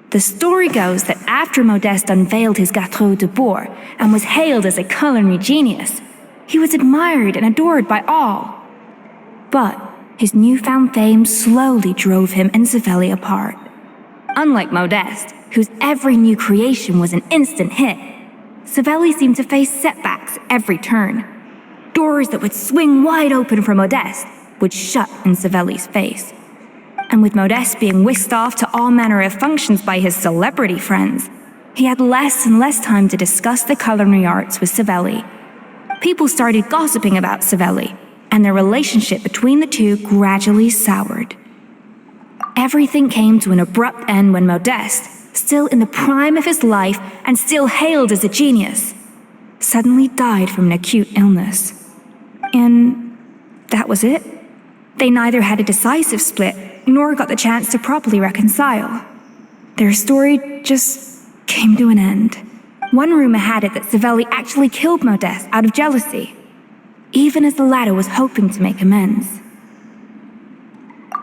The story goes that after Modeste unveiled his Gâteau de Boer and was hailed as a culinary genius, he was admired and adored by all. But his newfound fame slowly drove him and Savelli apart. Unlike Modeste, whose every new creation was an instant hit, Savelli seemed to face setbacks every turn. Doors that would swing wide open for Modeste would shut in Savelli's face. And with Modeste being whisked off to all manner of functions by his celebrity friends, he had less and less time to discuss the culinary arts with Savelli. People started gossiping about Savelli, and their relationship between the two gradually soured. Everything came to an abrupt end when Modeste, still in the prime of his life and still hailed as a genius, suddenly died from an acute illness. And that was it. They neither had a decisive split nor got the chance to properly reconcile. Their story just came to an end. One rumor had it that Savelli actually killed Modeste out of jealousy, even as the latter was hoping to make amends.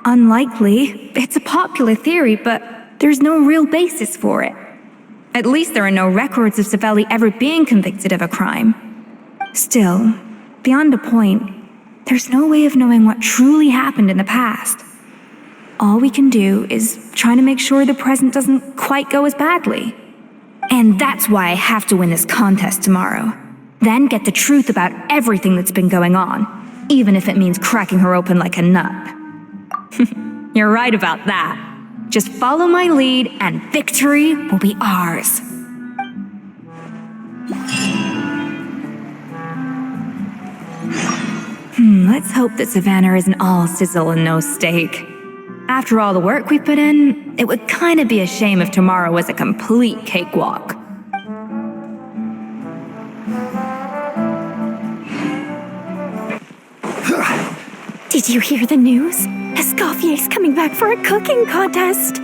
Unlikely, it's a popular theory, but there's no real basis for it. At least there are no records of Savelli ever being convicted of a crime. Still, beyond a point, there's no way of knowing what truly happened in the past. All we can do is try to make sure the present doesn't quite go as badly. And that's why I have to win this contest tomorrow. Then get the truth about everything that's been going on, even if it means cracking her open like a nut. You're right about that. Just follow my lead and victory will be ours. Let's hope that Savannah isn't all sizzle and no steak. After all the work we put in, it would kind of be a shame if tomorrow was a complete cakewalk. Did you hear the news? Escoffier's coming back for a cooking contest.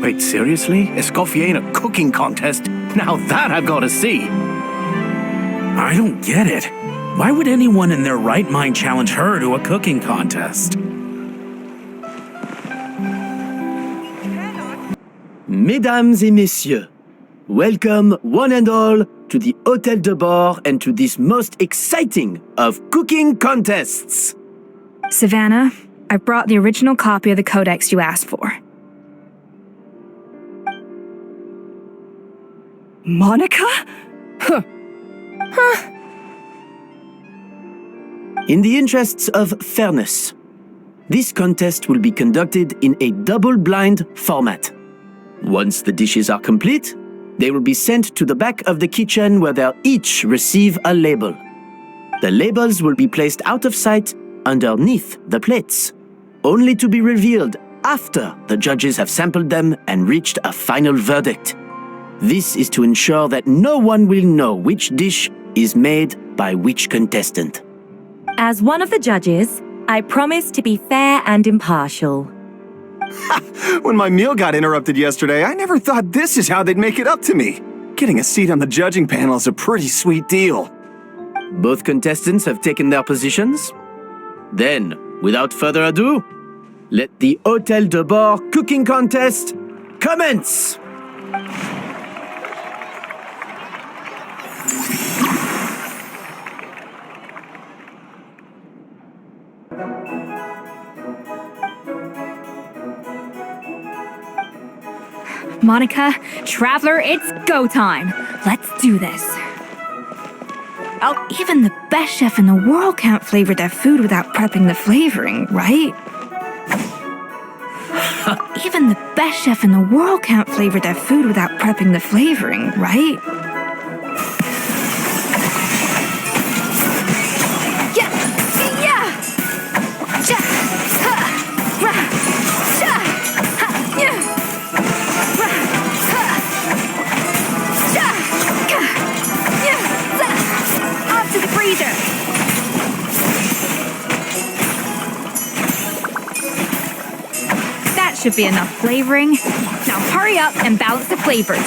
Wait, seriously? Escoffier in a cooking contest? Now that I've got to see. I don't get it. Why would anyone in their right mind challenge her to a cooking contest? Mesdames et messieurs, welcome one and all to the Hotel de Boer and to this most exciting of cooking contests. Savannah, I brought the original copy of the Codex you asked for. Monica? In the interests of fairness, this contest will be conducted in a double-blind format. Once the dishes are complete, they will be sent to the back of the kitchen where they'll each receive a label. The labels will be placed out of sight underneath the plates, only to be revealed after the judges have sampled them and reached a final verdict. This is to ensure that no one will know which dish is made by which contestant. As one of the judges, I promise to be fair and impartial. When my meal got interrupted yesterday, I never thought this is how they'd make it up to me. Getting a seat on the judging panel is a pretty sweet deal. Both contestants have taken their positions. Then, without further ado, let the Hôtel de Bord cooking contest commence! Monica, Traveler, it's go time. Let's do this. Oh, even the best chef in the world can't flavor their food without prepping the flavoring, right? Even the best chef in the world can't flavor their food without prepping the flavoring, right? That should be enough flavoring. Now hurry up and balance the flavors.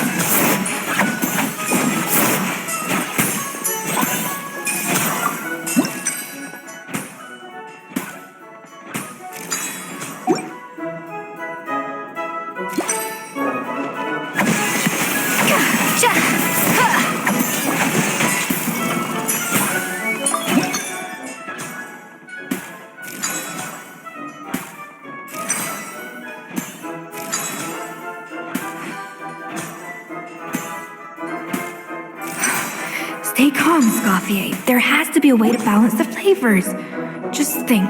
Stay calm, Escoffier. There has to be a way to balance the flavors. Just think.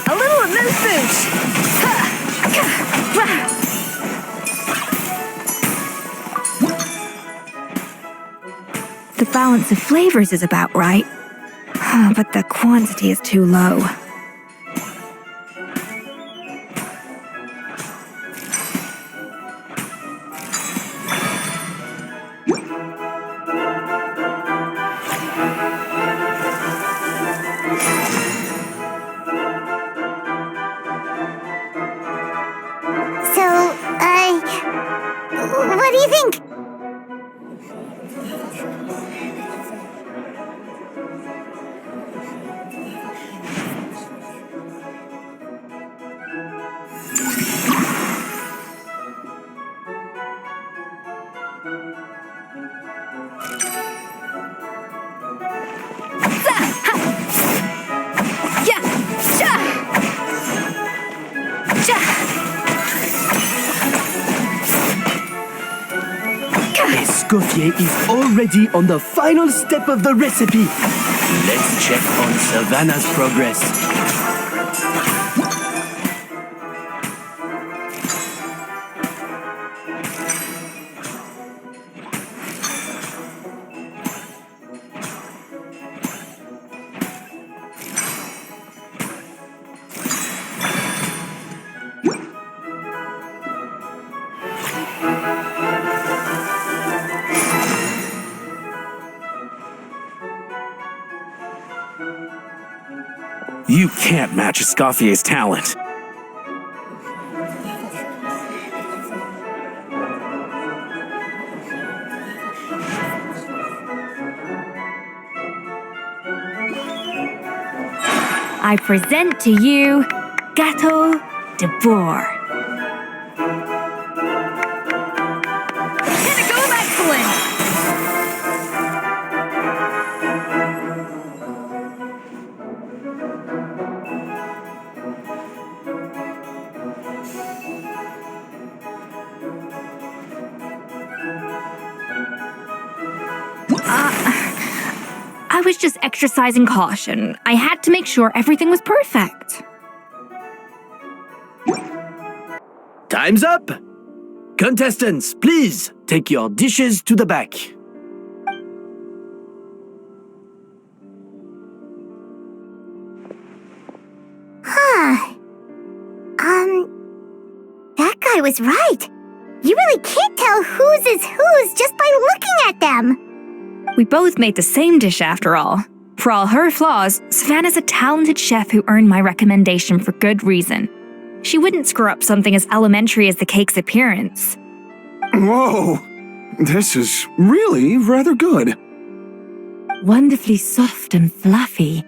A little remove booch. The balance of flavors is about right, but the quantity is too low. What do you think? Escoffier is already on the final step of the recipe. Let's check on Savannah's progress. You can't match Escoffier's talent. I present to you Gâteau de Bourg. Pinnacle of excellence! I was just exercising caution. I had to make sure everything was perfect. Time's up! Contestants, please take your dishes to the back. That guy was right. You really can't tell whose is whose just by looking at them. We both made the same dish after all. For all her flaws, Savannah's a talented chef who earned my recommendation for good reason. She wouldn't screw up something as elementary as the cake's appearance. Whoa! This is really rather good. Wonderfully soft and fluffy.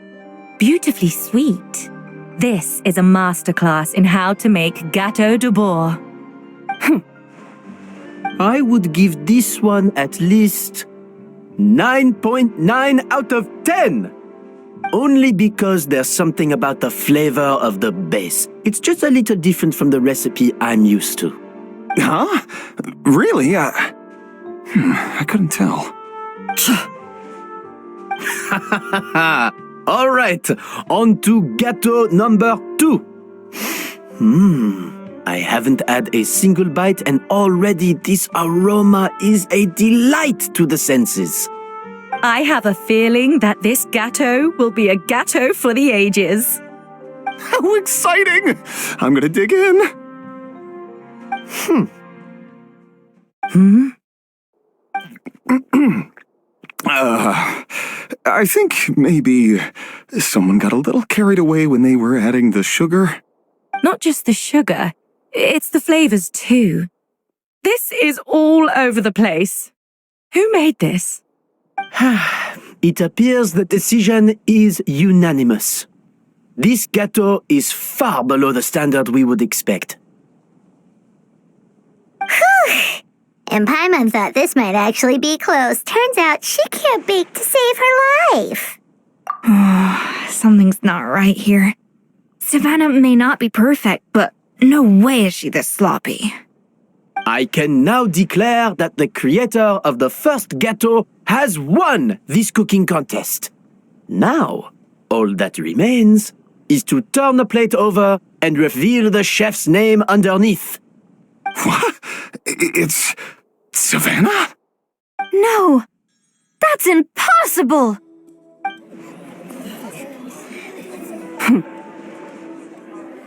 Beautifully sweet. This is a masterclass in how to make Gâteau de Bourg. I would give this one at least 9.9 out of 10. Only because there's something about the flavor of the base. It's just a little different from the recipe I'm used to. Huh? Really? I couldn't tell. All right, on to gâteau number 2. I haven't had a single bite and already this aroma is a delight to the senses. I have a feeling that this gâteau will be a gâteau for the ages. How exciting! I'm gonna dig in. I think maybe someone got a little carried away when they were adding the sugar. Not just the sugar, it's the flavors too. This is all over the place. Who made this? It appears the decision is unanimous. This gâteau is far below the standard we would expect. And Paimon thought this might actually be close. Turns out she can't bake to save her life. Something's not right here. Savannah may not be perfect, but no way is she this sloppy. I can now declare that the creator of the first gâteau has won this cooking contest. Now, all that remains is to turn the plate over and reveal the chef's name underneath. What? It's Savannah? No! That's impossible!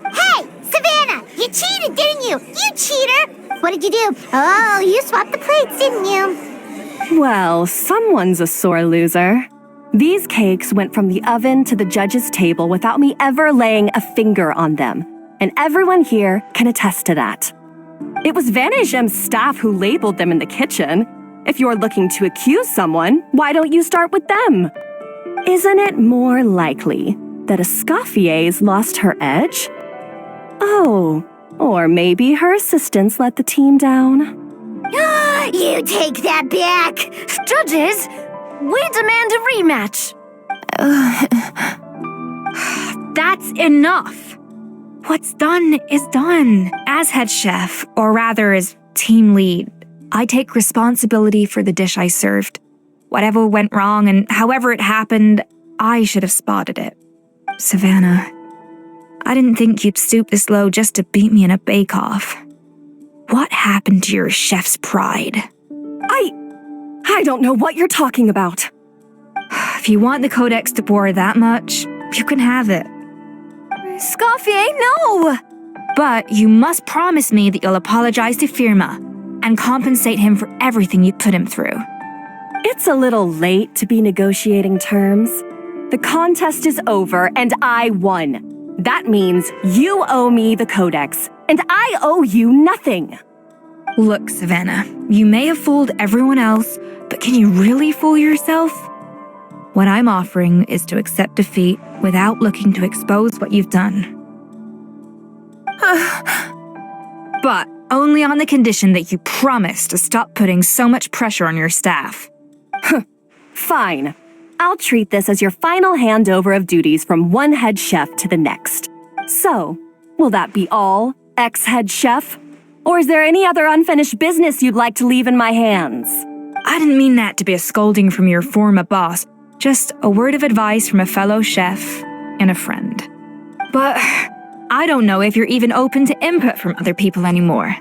Hey, Savannah! You cheated, didn't you? You cheater! What did you do? Oh, you swapped the plates, didn't you? Well, someone's a sore loser. These cakes went from the oven to the judge's table without me ever laying a finger on them. And everyone here can attest to that. It was Van Gem's staff who labeled them in the kitchen. If you're looking to accuse someone, why don't you start with them? Isn't it more likely that Escoffier's lost her edge? Oh, or maybe her assistants let the team down. You take that back! Judges, we demand a rematch. That's enough! What's done is done. As head chef, or rather as team lead, I take responsibility for the dish I served. Whatever went wrong and however it happened, I should have spotted it. Savannah, I didn't think you'd stoop this low just to beat me in a bake-off. What happened to your chef's pride? I don't know what you're talking about. If you want the Codex de Bourg that much, you can have it. Escoffier, no! But you must promise me that you'll apologize to Firma and compensate him for everything you put him through. It's a little late to be negotiating terms. The contest is over and I won. That means you owe me the Codex, and I owe you nothing. Look, Savannah, you may have fooled everyone else, but can you really fool yourself? What I'm offering is to accept defeat without looking to expose what you've done. But only on the condition that you promise to stop putting so much pressure on your staff. Fine. I'll treat this as your final handover of duties from one head chef to the next. So, will that be all, ex-head chef? Or is there any other unfinished business you'd like to leave in my hands? I didn't mean that to be a scolding from your former boss, just a word of advice from a fellow chef and a friend. But I don't know if you're even open to input from other people anymore.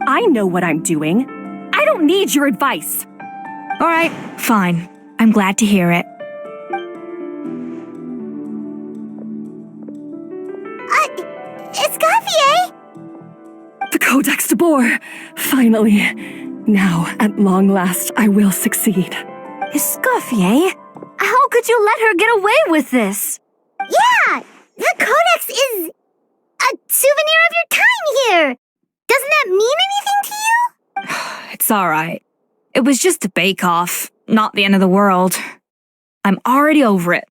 I know what I'm doing. I don't need your advice. All right, fine. I'm glad to hear it. Escoffier! The Codex de Boer! Finally. Now, at long last, I will succeed. Escoffier? How could you let her get away with this? Yeah! The Codex is a souvenir of your time here! Doesn't that mean anything to you? It's all right. It was just a bake-off, not the end of the world. I'm already over it.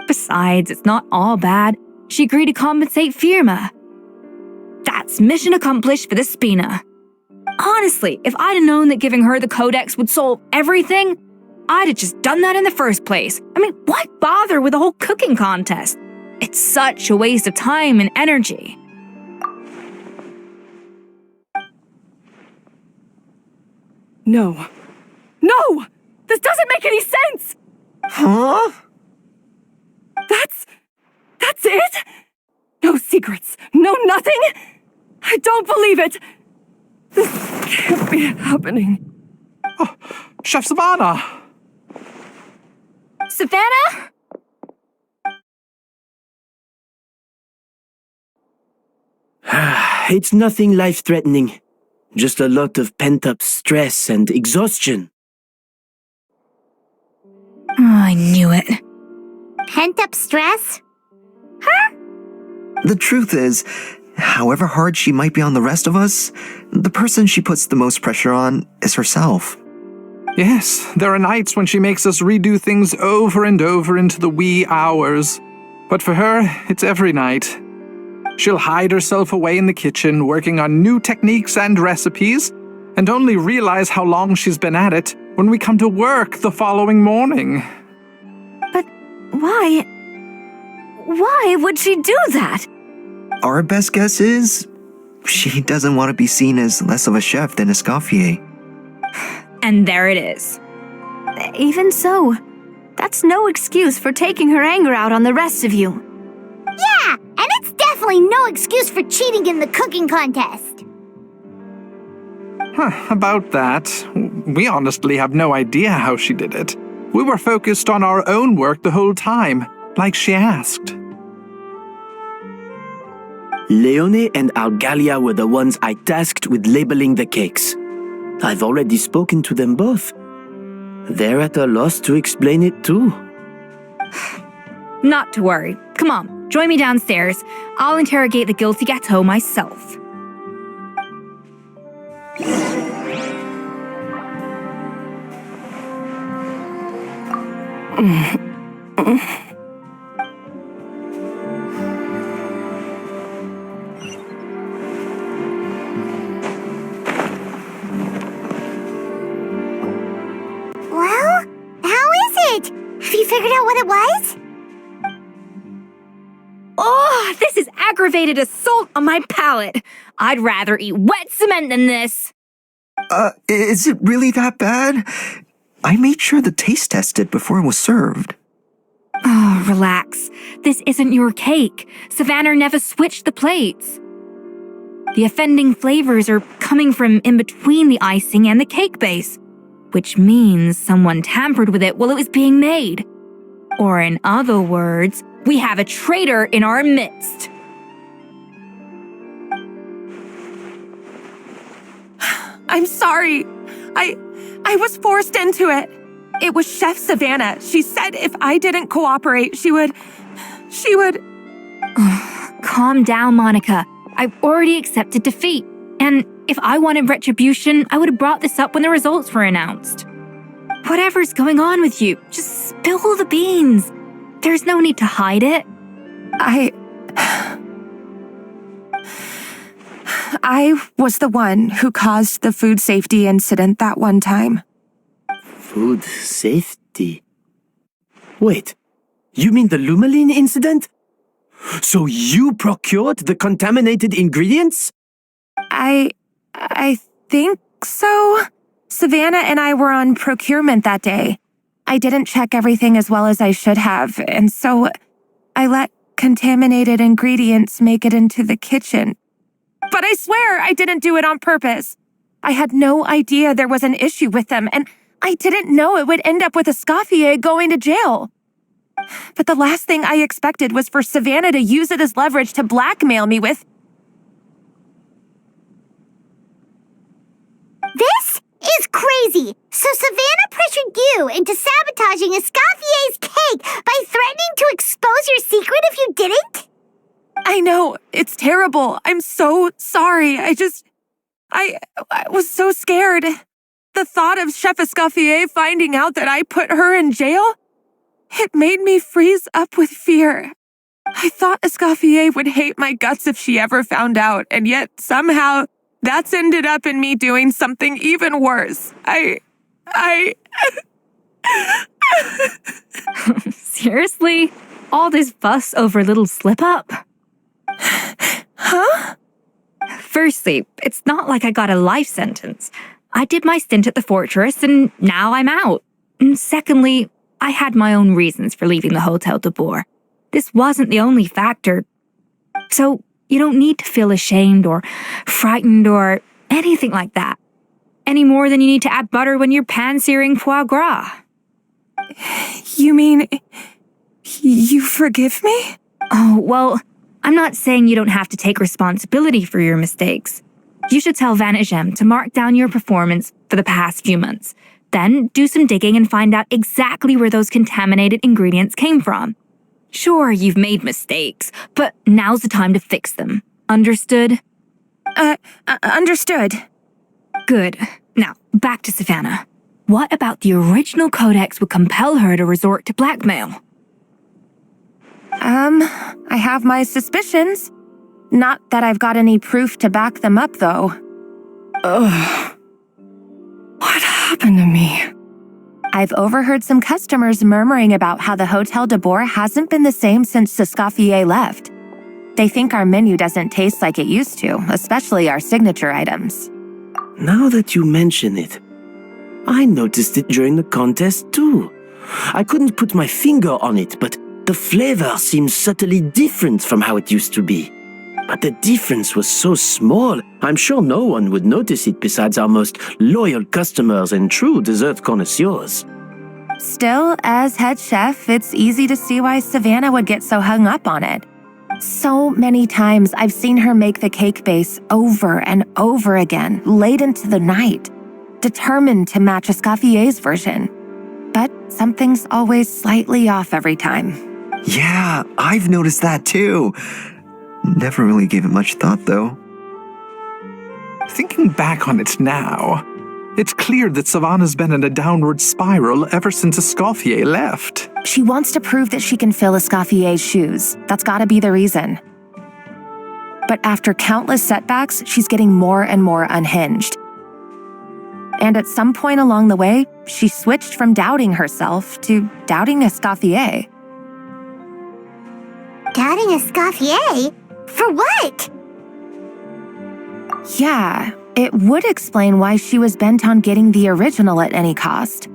Besides, it's not all bad. She agreed to compensate Firma. That's mission accomplished for the Spina. Honestly, if I'd have known that giving her the Codex would solve everything, I'd have just done that in the first place. I mean, why bother with the whole cooking contest? It's such a waste of time and energy. No. No! This doesn't make any sense! Huh? That's it? No secrets, no nothing? I don't believe it! This can't be happening. Oh, Chef Savannah! Savannah? It's nothing life-threatening. Just a lot of pent-up stress and exhaustion. Oh, I knew it. Pent-up stress? The truth is, however hard she might be on the rest of us, the person she puts the most pressure on is herself. Yes, there are nights when she makes us redo things over and over into the wee hours. But for her, it's every night. She'll hide herself away in the kitchen, working on new techniques and recipes, and only realize how long she's been at it when we come to work the following morning. But why? Why would she do that? Our best guess is, she doesn't want to be seen as less of a chef than Escoffier. And there it is. Even so, that's no excuse for taking her anger out on the rest of you. Yeah, and it's definitely no excuse for cheating in the cooking contest. About that, we honestly have no idea how she did it. We were focused on our own work the whole time, like she asked. Leone and Algalia were the ones I tasked with labeling the cakes. I've already spoken to them both. They're at a loss to explain it too. Not to worry. Come on, join me downstairs. I'll interrogate the guilty gâteau myself. Well, how is it? Have you figured out what it was? Oh, this is aggravated assault on my palate. I'd rather eat wet cement than this. Is it really that bad? I made sure the taste tested before it was served. Oh, relax. This isn't your cake. Savannah never switched the plates. The offending flavors are coming from in between the icing and the cake base, which means someone tampered with it while it was being made. Or in other words, we have a traitor in our midst. I'm sorry. I was forced into it. It was Chef Savannah. She said if I didn't cooperate, she would... Calm down, Monica. I've already accepted defeat. And if I wanted retribution, I would have brought this up when the results were announced. Whatever's going on with you, just spill the beans. There's no need to hide it. I was the one who caused the food safety incident that one time. Food safety? Wait, you mean the Lumaline incident? So you procured the contaminated ingredients? I think so. Savannah and I were on procurement that day. I didn't check everything as well as I should have, and so I let contaminated ingredients make it into the kitchen. But I swear I didn't do it on purpose. I had no idea there was an issue with them, and I didn't know it would end up with Escoffier going to jail. But the last thing I expected was for Savannah to use it as leverage to blackmail me with. This is crazy! So Savannah pressured you into sabotaging Escoffier's cake by threatening to expose your secret if you didn't? I know, it's terrible. I'm so sorry. I was so scared. The thought of Chef Escoffier finding out that I put her in jail, it made me freeze up with fear. I thought Escoffier would hate my guts if she ever found out, and yet somehow that's ended up in me doing something even worse. Seriously? All this fuss over a little slip-up? Huh? Firstly, it's not like I got a life sentence. I did my stint at the fortress and now I'm out. And secondly, I had my own reasons for leaving the Hotel de Boer. This wasn't the only factor. So you don't need to feel ashamed or frightened or anything like that. Any more than you need to add butter when you're pan-searing foie gras. You mean, you forgive me? Oh, well, I'm not saying you don't have to take responsibility for your mistakes. You should tell Vanagem to mark down your performance for the past few months. Then do some digging and find out exactly where those contaminated ingredients came from. Sure, you've made mistakes, but now's the time to fix them. Understood? Understood. Good. Now, back to Savannah. What about the original codex would compel her to resort to blackmail? I have my suspicions. Not that I've got any proof to back them up, though. Ugh. What happened to me? I've overheard some customers murmuring about how the Hotel de Boer hasn't been the same since Escoffier left. They think our menu doesn't taste like it used to, especially our signature items. Now that you mention it, I noticed it during the contest too. I couldn't put my finger on it, but the flavor seems subtly different from how it used to be. But the difference was so small, I'm sure no one would notice it besides our most loyal customers and true dessert connoisseurs. Still, as head chef, it's easy to see why Savannah would get so hung up on it. So many times I've seen her make the cake base over and over again, late into the night, determined to match Escoffier's version. But something's always slightly off every time. Yeah, I've noticed that too. Never really gave it much thought, though. Thinking back on it now, it's clear that Savannah's been in a downward spiral ever since Escoffier left. She wants to prove that she can fill Escoffier's shoes. That's gotta be the reason. But after countless setbacks, she's getting more and more unhinged. And at some point along the way, she switched from doubting herself to doubting Escoffier. Doubting Escoffier? For what? Yeah, it would explain why she was bent on getting the original at any cost.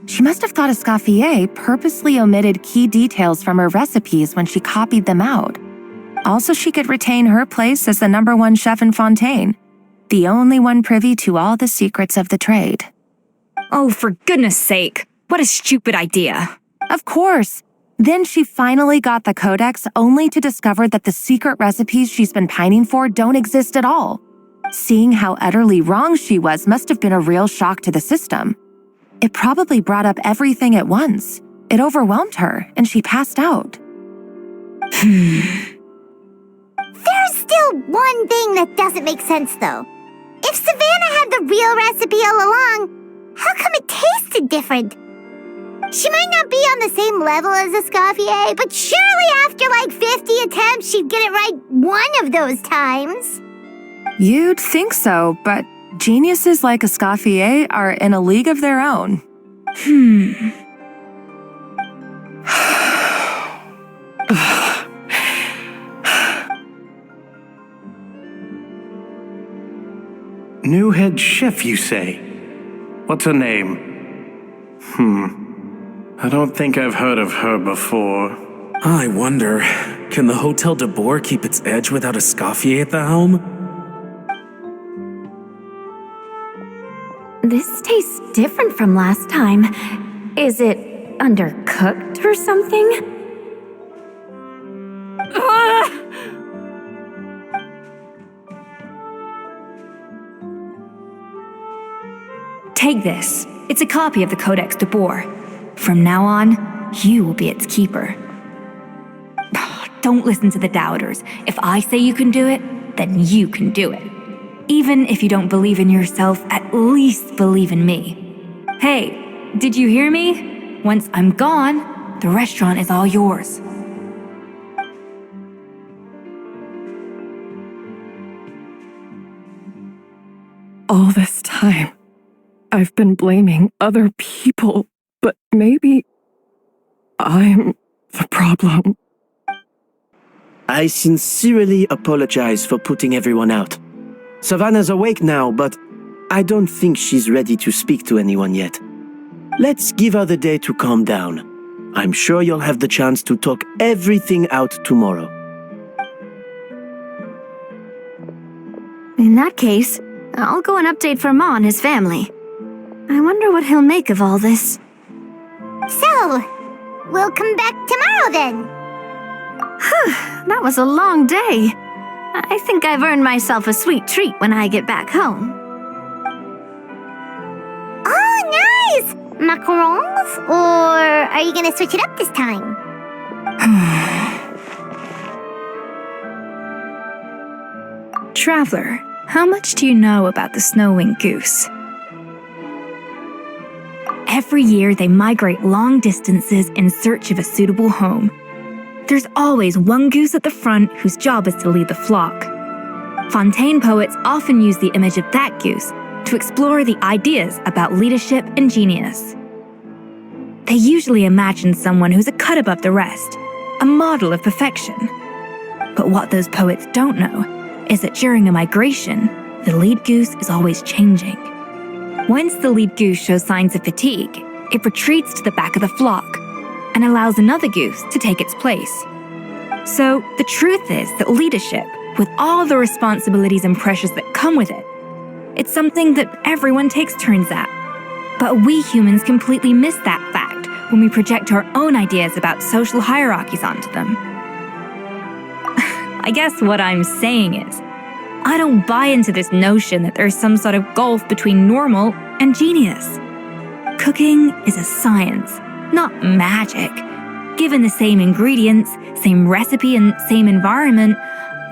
She must have thought Escoffier purposely omitted key details from her recipes when she copied them out. Also, she could retain her place as the #1 chef in Fontaine, the only one privy to all the secrets of the trade. Oh, for goodness sake, what a stupid idea. Of course. Then she finally got the codex only to discover that the secret recipes she's been pining for don't exist at all. Seeing how utterly wrong she was must have been a real shock to the system. It probably brought up everything at once. It overwhelmed her, and she passed out. There's still one thing that doesn't make sense, though. If Savannah had the real recipe all along, how come it tasted different? She might not be on the same level as Escoffier, but surely after like 50 attempts, she'd get it right one of those times. You'd think so, but geniuses like Escoffier are in a league of their own. New head chef, you say? What's her name? I don't think I've heard of her before. I wonder, can the Hotel de Boer keep its edge without Escoffier at the helm? This tastes different from last time. Is it undercooked or something? Take this. It's a copy of the Codex de Boer. From now on, you will be its keeper. Don't listen to the doubters. If I say you can do it, then you can do it. Even if you don't believe in yourself, at least believe in me. Hey, did you hear me? Once I'm gone, the restaurant is all yours. All this time, I've been blaming other people, but maybe I'm the problem. I sincerely apologize for putting everyone out. Savannah's awake now, but I don't think she's ready to speak to anyone yet. Let's give her the day to calm down. I'm sure you'll have the chance to talk everything out tomorrow. In that case, I'll go and update for Ma and his family. I wonder what he'll make of all this. So, we'll come back tomorrow then. That was a long day. I think I've earned myself a sweet treat when I get back home. Oh, nice! Macarons? Or are you gonna switch it up this time? Traveler, how much do you know about the snow-winged goose? Every year they migrate long distances in search of a suitable home. There's always one goose at the front whose job is to lead the flock. Fontaine poets often use the image of that goose to explore the ideas about leadership and genius. They usually imagine someone who's a cut above the rest, a model of perfection. But what those poets don't know is that during a migration, the lead goose is always changing. Once the lead goose shows signs of fatigue, it retreats to the back of the flock and allows another goose to take its place. So the truth is that leadership, with all the responsibilities and pressures that come with it, it's something that everyone takes turns at. But we humans completely miss that fact when we project our own ideas about social hierarchies onto them. I guess what I'm saying is, I don't buy into this notion that there's some sort of gulf between normal and genius. Cooking is a science, not magic. Given the same ingredients, same recipe, and same environment,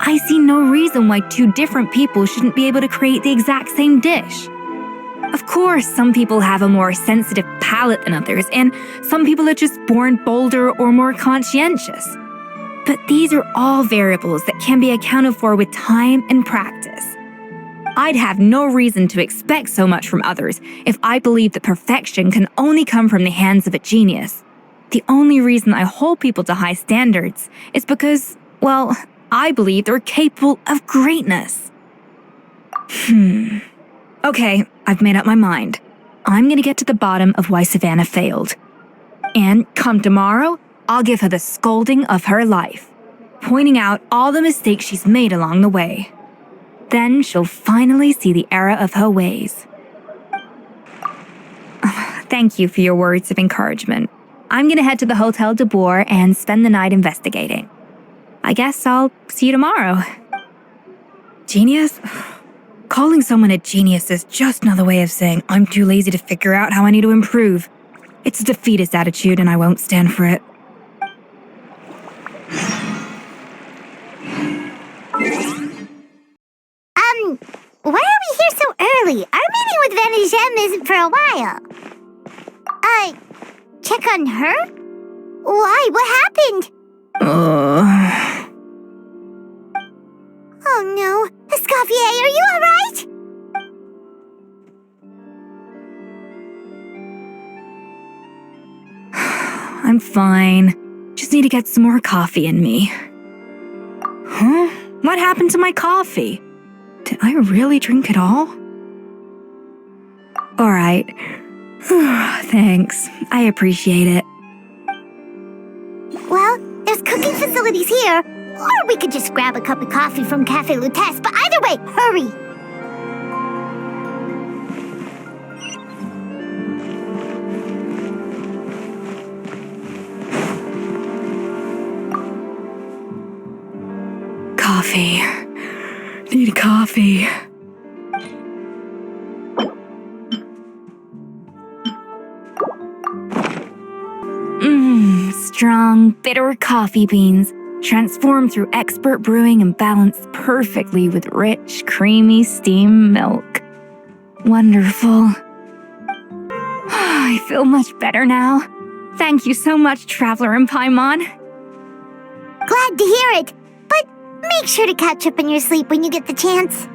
I see no reason why two different people shouldn't be able to create the exact same dish. Of course, some people have a more sensitive palate than others, and some people are just born bolder or more conscientious. But these are all variables that can be accounted for with time and practice. I'd have no reason to expect so much from others if I believed that perfection can only come from the hands of a genius. The only reason I hold people to high standards is because, well, I believe they're capable of greatness. Okay, I've made up my mind. I'm gonna get to the bottom of why Savannah failed. And come tomorrow, I'll give her the scolding of her life, pointing out all the mistakes she's made along the way. Then she'll finally see the error of her ways. Thank you for your words of encouragement. I'm gonna head to the Hotel de Boer and spend the night investigating. I guess I'll see you tomorrow. Genius? Calling someone a genius is just another way of saying I'm too lazy to figure out how I need to improve. It's a defeatist attitude and I won't stand for it. Why are we here so early? Our meeting with Van de Gem isn't for a while. Check on her? Why? What happened? Oh no. Escoffier, are you alright? I'm fine. Just need to get some more coffee in me. Huh? What happened to my coffee? Did I really drink it all? Alright. Thanks. I appreciate it. Well, there's cooking facilities here. Or we could just grab a cup of coffee from Cafe Lutece, but either way, hurry! Coffee. Need coffee. Strong, bitter coffee beans, transformed through expert brewing and balanced perfectly with rich, creamy steamed milk. Wonderful. I feel much better now. Thank you so much, Traveler and Paimon. Glad to hear it, but make sure to catch up in your sleep when you get the chance.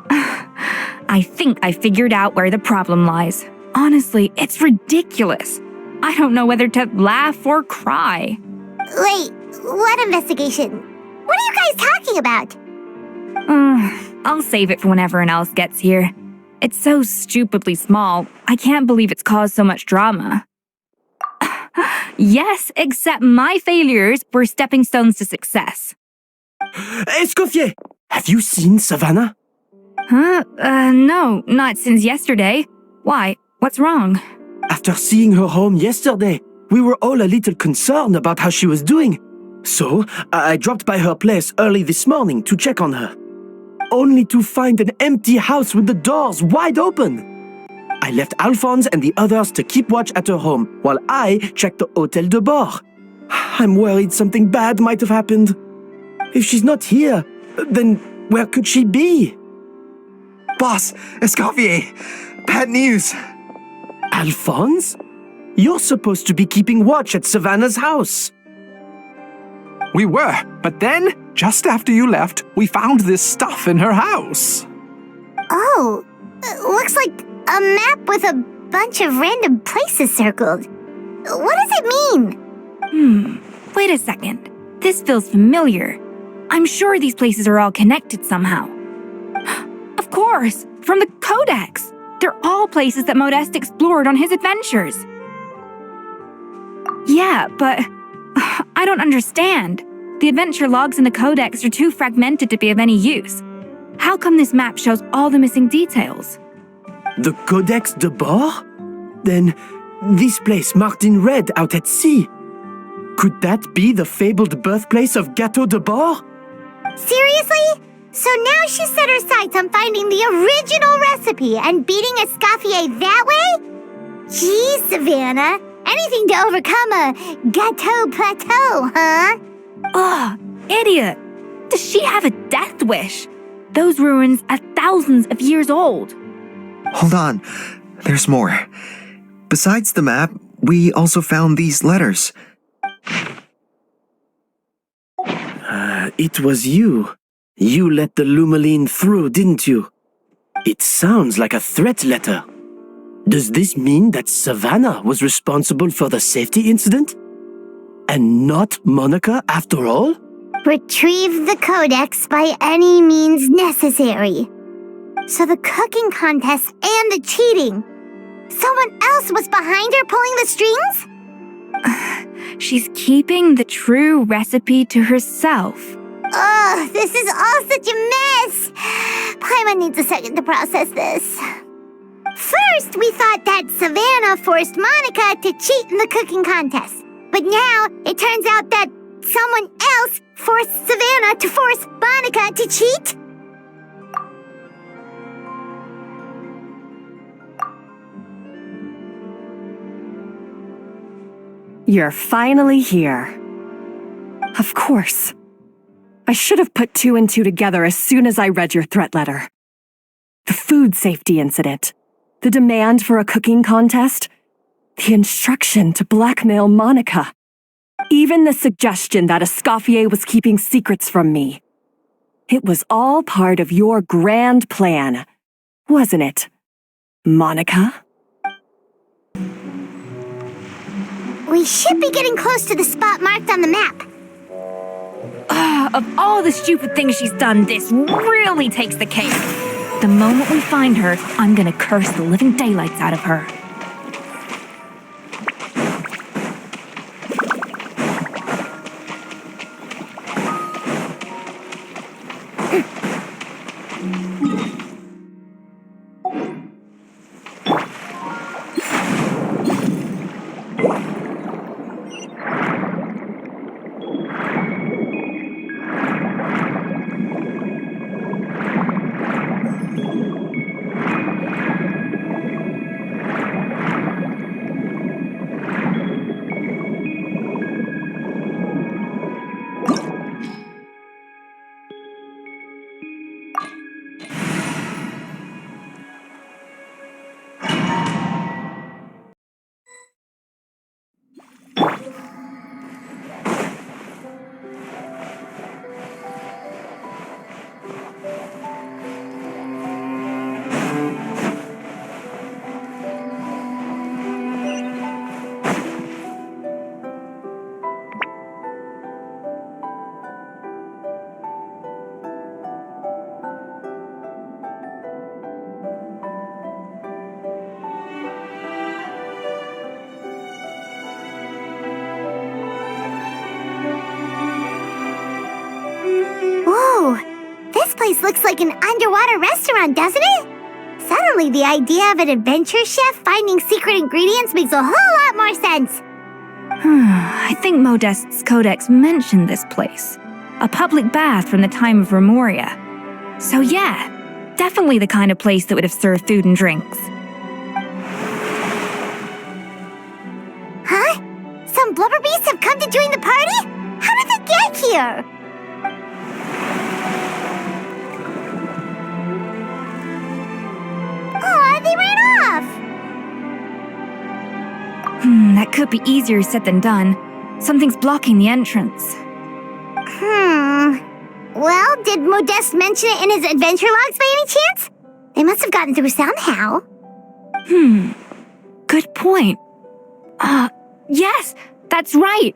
I think I figured out where the problem lies. Honestly, it's ridiculous. I don't know whether to laugh or cry. Wait, what investigation? What are you guys talking about? I'll save it for when everyone else gets here. It's so stupidly small, I can't believe it's caused so much drama. Yes, except my failures were stepping stones to success. Escoffier, have you seen Savannah? Huh? No, not since yesterday. Why? What's wrong? After seeing her home yesterday, we were all a little concerned about how she was doing. So, I dropped by her place early this morning to check on her. Only to find an empty house with the doors wide open. I left Alphonse and the others to keep watch at her home, while I checked the Hôtel de Bord. I'm worried something bad might have happened. If she's not here, then where could she be? Boss, Escoffier, bad news. Alphonse? You're supposed to be keeping watch at Savannah's house. We were, but then, just after you left, we found this stuff in her house. Oh, looks like a map with a bunch of random places circled. What does it mean? Wait a second. This feels familiar. I'm sure these places are all connected somehow. Of course, from the Codex. They're all places that Modeste explored on his adventures. Yeah, but I don't understand. The adventure logs in the Codex are too fragmented to be of any use. How come this map shows all the missing details? The Codex de Bord? Then, this place marked in red out at sea. Could that be the fabled birthplace of Gâteau de Bord? Seriously? So now she set her sights on finding the original recipe and beating Escoffier that way? Geez, Savannah. Anything to overcome a gâteau plateau, huh? Ugh, idiot! Does she have a death wish? Those ruins are thousands of years old. Hold on, there's more. Besides the map, we also found these letters. It was you. You let the Lumaline through, didn't you? It sounds like a threat letter. Does this mean that Savannah was responsible for the safety incident? And not Monica after all? Retrieve the Codex by any means necessary. So the cooking contest and the cheating. Someone else was behind her pulling the strings? She's keeping the true recipe to herself. Ugh, this is all such a mess. Paimon needs a second to process this. First, we thought that Savannah forced Monica to cheat in the cooking contest. But now, it turns out that someone else forced Savannah to force Monica to cheat? You're finally here. Of course. I should have put 2 and 2 together as soon as I read your threat letter. The food safety incident. The demand for a cooking contest. The instruction to blackmail Monica. Even the suggestion that Escoffier was keeping secrets from me. It was all part of your grand plan, wasn't it, Monica? We should be getting close to the spot marked on the map. Of all the stupid things she's done, this really takes the cake. The moment we find her, I'm gonna curse the living daylights out of her. Whoa, this place looks like an underwater restaurant, doesn't it? Suddenly, the idea of an adventure chef finding secret ingredients makes a whole lot more sense. I think Modest's codex mentioned this place. A public bath from the time of Remoria. So yeah, definitely the kind of place that would have served food and drinks. Huh? Some blubber beasts have come to join the party? How did they get here? Aw, they ran off! That could be easier said than done. Something's blocking the entrance. Well, did Modeste mention it in his adventure logs by any chance? They must have gotten through somehow. Good point. Yes, that's right.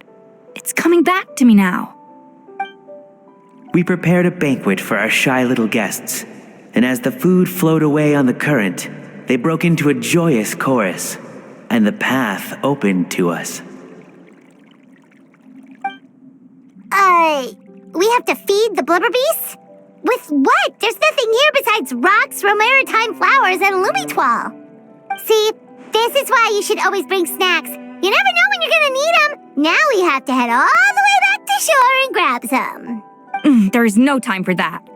It's coming back to me now. We prepared a banquet for our shy little guests, and as the food flowed away on the current, they broke into a joyous chorus, and the path opened to us. We have to feed the blubber beasts? With what? There's nothing here besides rocks, romaritime flowers, and lumitoile. See, this is why you should always bring snacks. You never know when you're gonna need them. Now we have to head all the way back to shore and grab some. There is no time for that.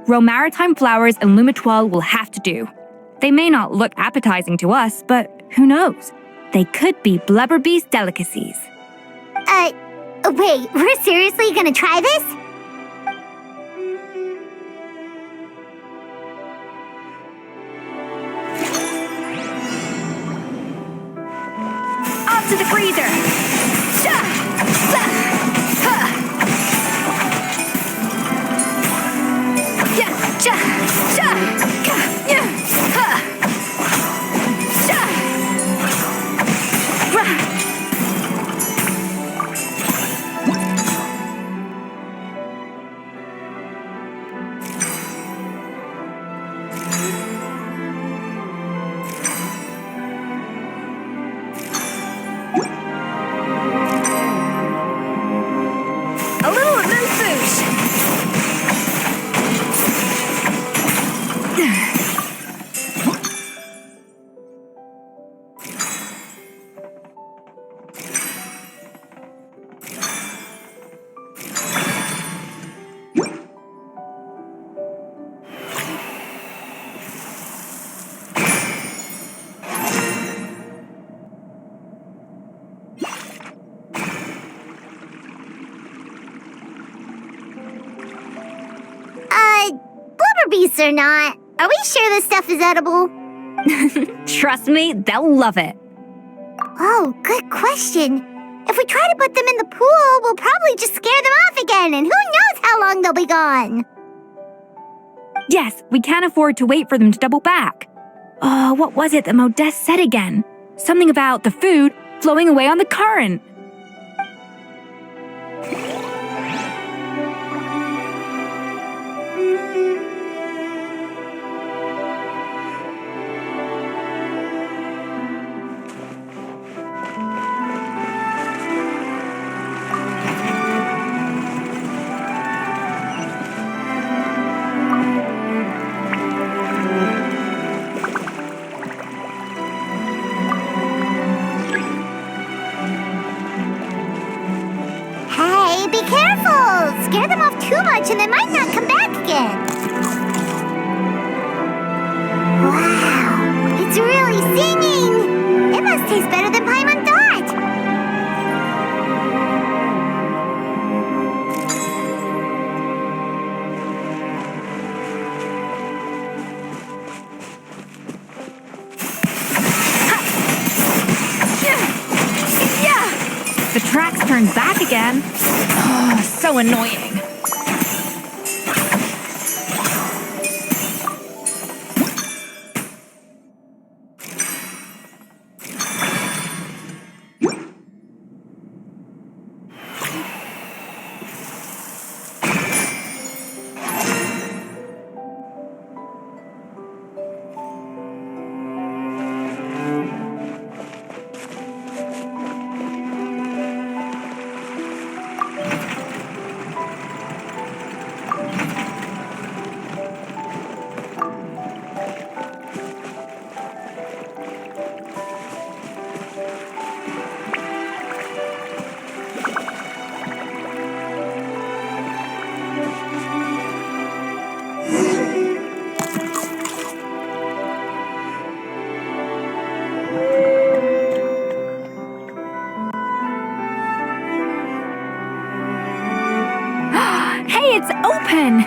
Romaritime flowers and lumitoile will have to do. They may not look appetizing to us, but who knows? They could be blubber beast delicacies. Wait, we're seriously gonna try this? Off to the freezer! Blubber beasts or not, are we sure this stuff is edible? Trust me, they'll love it. Oh, good question. If we try to put them in the pool, we'll probably just scare them off again, and who knows how long they'll be gone. Yes, we can't afford to wait for them to double back. Oh, what was it that Modeste said again? Something about the food flowing away on the current. Hey, be careful! Scare them off too much and they might not come back again. Wow, it's really singing! It must taste better than Paimon thought! The tracks turned back again. Oh, so annoying. Hey, it's open!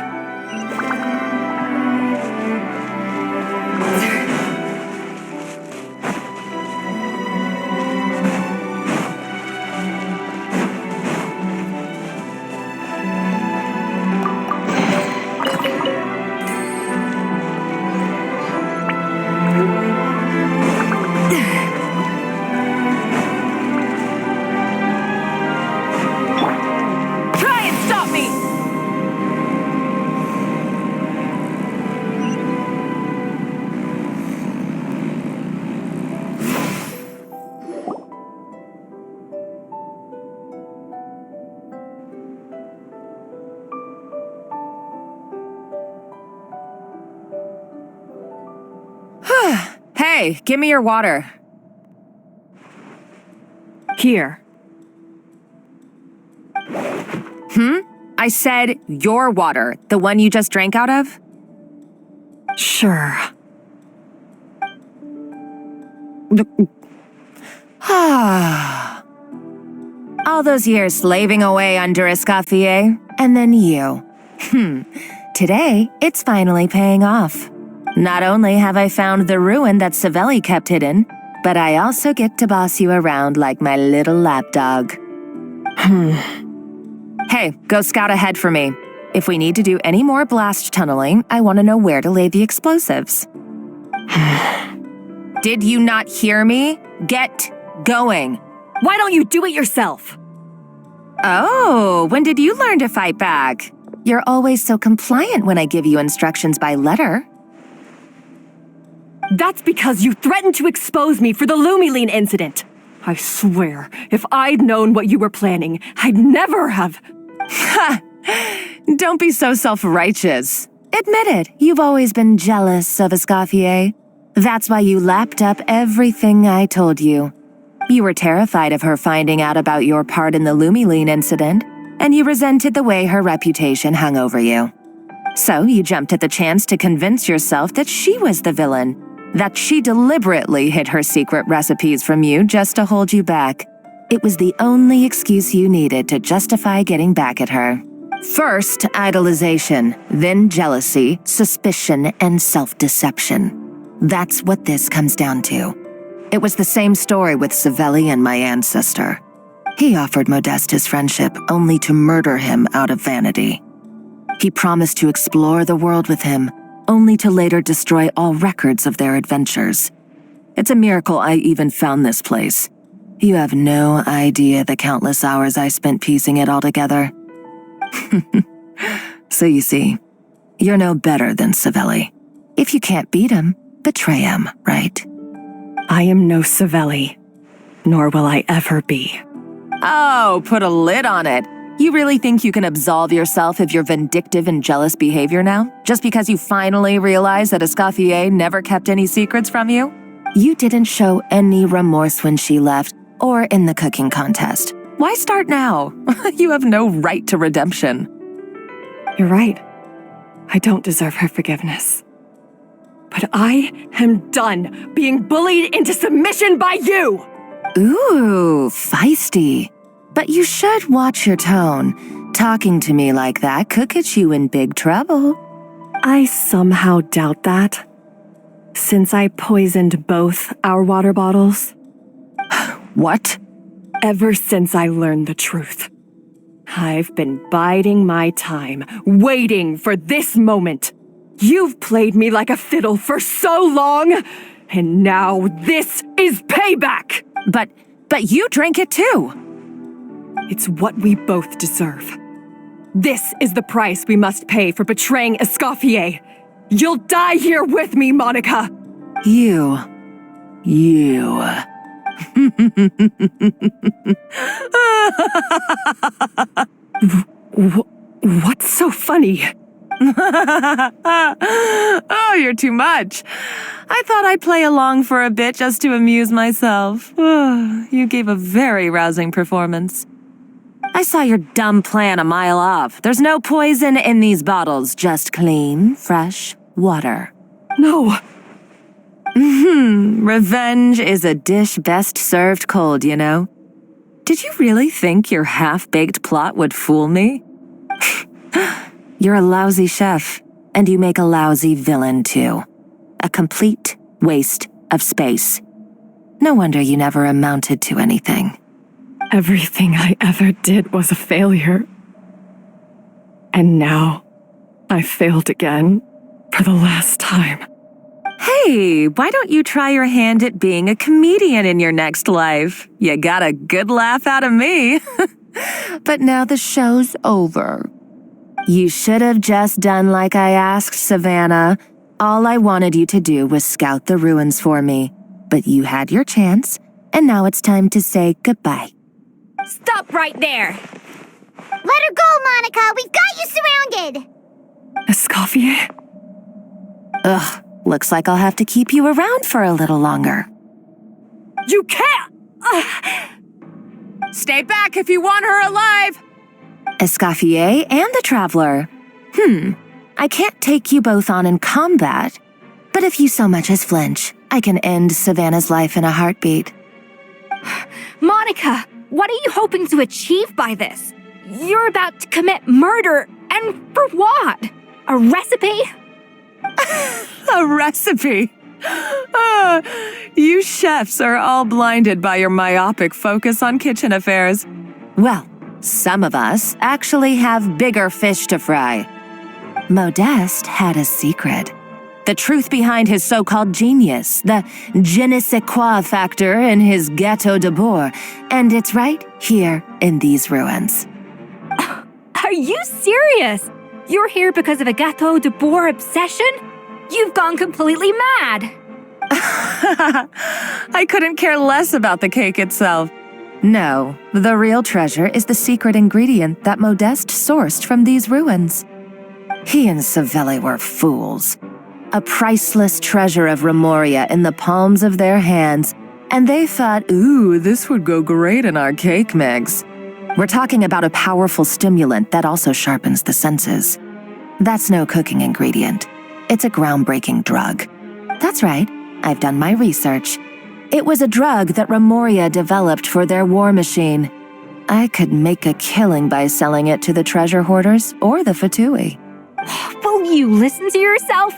Try and stop me! Hey, give me your water. Here. I said your water, the one you just drank out of? Sure. All those years slaving away under Escoffier, and then you. Today, it's finally paying off. Not only have I found the ruin that Savelli kept hidden, but I also get to boss you around like my little lapdog. Hey, go scout ahead for me. If we need to do any more blast tunneling, I want to know where to lay the explosives. Did you not hear me? Get going. Why don't you do it yourself? Oh, when did you learn to fight back? You're always so compliant when I give you instructions by letter. That's because you threatened to expose me for the Lumiline incident. I swear, if I'd known what you were planning, I'd never have... Ha! Don't be so self-righteous. Admit it, you've always been jealous of Escoffier. That's why you lapped up everything I told you. You were terrified of her finding out about your part in the Lumiline incident, and you resented the way her reputation hung over you. So you jumped at the chance to convince yourself that she was the villain, that she deliberately hid her secret recipes from you just to hold you back. It was the only excuse you needed to justify getting back at her. First, idolization, then jealousy, suspicion, and self-deception. That's what this comes down to. It was the same story with Savelli and my ancestor. He offered Modeste his friendship only to murder him out of vanity. He promised to explore the world with him, only to later destroy all records of their adventures. It's a miracle I even found this place. You have no idea the countless hours I spent piecing it all together. So you see, you're no better than Savelli. If you can't beat him, betray him, right? I am no Savelli, nor will I ever be. Oh, put a lid on it. You really think you can absolve yourself of your vindictive and jealous behavior now? Just because you finally realize that Escoffier never kept any secrets from you? You didn't show any remorse when she left, or in the cooking contest. Why start now? You have no right to redemption. You're right. I don't deserve her forgiveness. But I am done being bullied into submission by you! Ooh, feisty. But you should watch your tone. Talking to me like that could get you in big trouble. I somehow doubt that, since I poisoned both our water bottles. What? Ever since I learned the truth, I've been biding my time, waiting for this moment. You've played me like a fiddle for so long, and now this is payback! But you drank it too! It's what we both deserve. This is the price we must pay for betraying Escoffier. You'll die here with me, Monica! You. What's so funny? Oh, you're too much. I thought I'd play along for a bit just to amuse myself. You gave a very rousing performance. I saw your dumb plan a mile off. There's no poison in these bottles, just clean, fresh water. No. Revenge is a dish best served cold, you know? Did you really think your half-baked plot would fool me? You're a lousy chef, and you make a lousy villain, too. A complete waste of space. No wonder you never amounted to anything. Everything I ever did was a failure. And now, I failed again, for the last time. Hey, why don't you try your hand at being a comedian in your next life? You got a good laugh out of me. But now the show's over. You should have just done like I asked, Savannah. All I wanted you to do was scout the ruins for me. But you had your chance, and now it's time to say goodbye. Stop right there! Let her go, Monica! We've got you surrounded! Escoffier? Ugh, looks like I'll have to keep you around for a little longer. You can't! Stay back if you want her alive! Escoffier and the Traveler. I can't take you both on in combat, but if you so much as flinch, I can end Savannah's life in a heartbeat. Monica, what are you hoping to achieve by this? You're about to commit murder, and for what? A recipe? A recipe? You chefs are all blinded by your myopic focus on kitchen affairs. Well, some of us actually have bigger fish to fry. Modeste had a secret. The truth behind his so-called genius, the je ne sais quoi factor in his Gâteau de Bourg, and it's right here in these ruins. Are you serious? You're here because of a Gâteau de Bourg obsession? You've gone completely mad. I couldn't care less about the cake itself. No, the real treasure is the secret ingredient that Modeste sourced from these ruins. He and Savelli were fools. A priceless treasure of Remoria in the palms of their hands, and they thought, ooh, this would go great in our cake mix. We're talking about a powerful stimulant that also sharpens the senses. That's no cooking ingredient. It's a groundbreaking drug. That's right, I've done my research. It was a drug that Remoria developed for their war machine. I could make a killing by selling it to the treasure hoarders or the Fatui. Will you listen to yourself?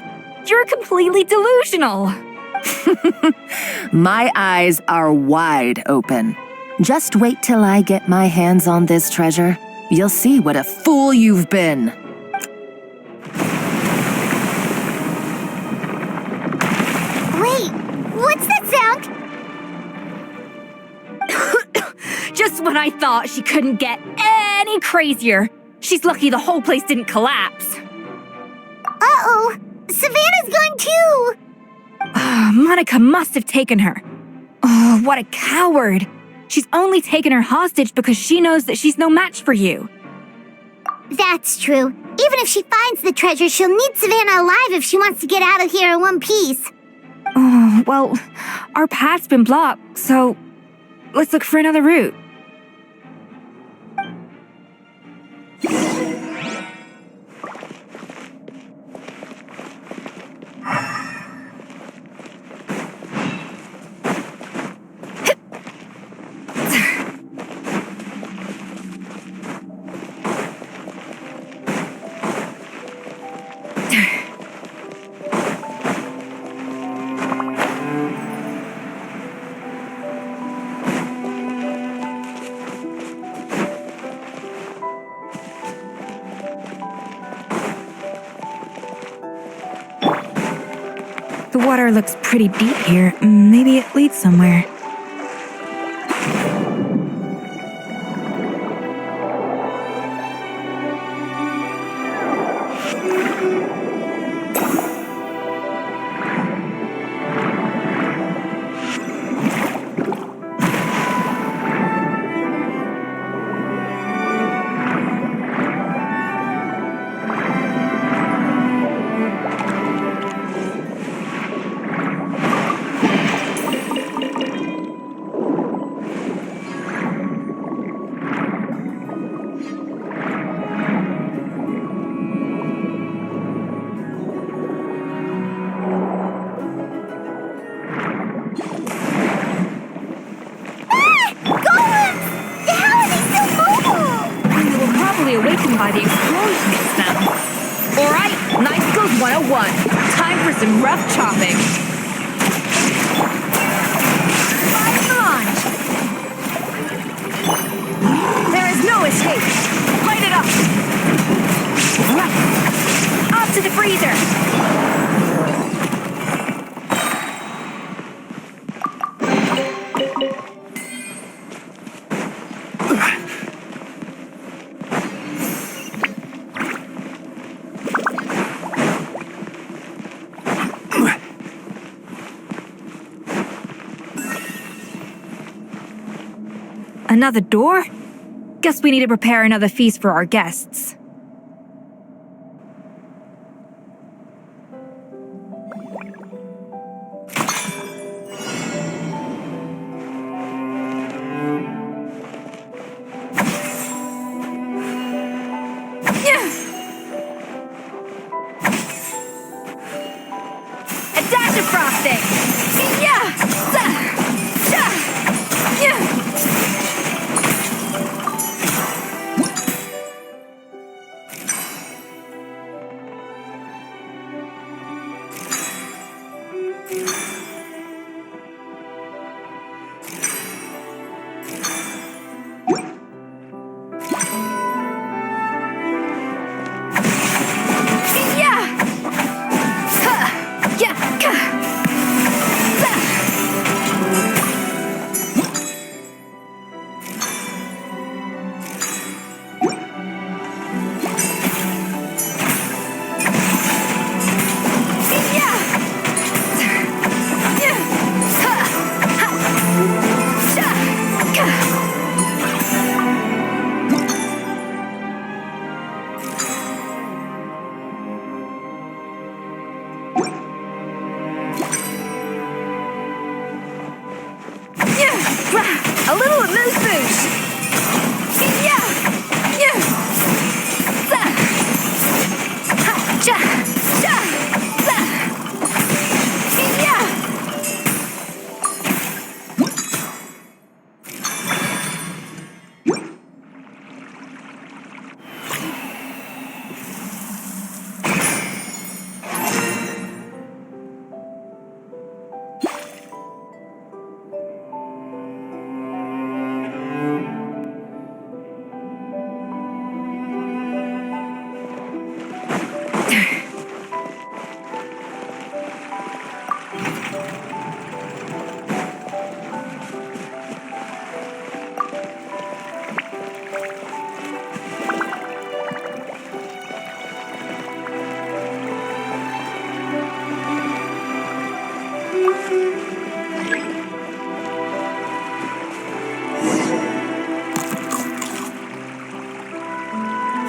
You're completely delusional. My eyes are wide open. Just wait till I get my hands on this treasure. You'll see what a fool you've been. Wait, what's that sound? Just when I thought she couldn't get any crazier. She's lucky the whole place didn't collapse. Uh-oh, Savannah's gone too. Monica must have taken her. Oh, what a coward. She's only taken her hostage because she knows that she's no match for you. That's true. Even if she finds the treasure, she'll need Savannah alive if she wants to get out of here in one piece. Oh, well, our path's been blocked, so let's look for another route. The water looks pretty deep here. Maybe it leads somewhere. Awakened by the explosion just now. Alright, Night Skills 101. Time for some rough chopping. Fire launch! There is no escape. Light it up! Up to the freezer! Another door? Guess we need to prepare another feast for our guests. A dash of frosting! Yeah! A little amuse-bouche!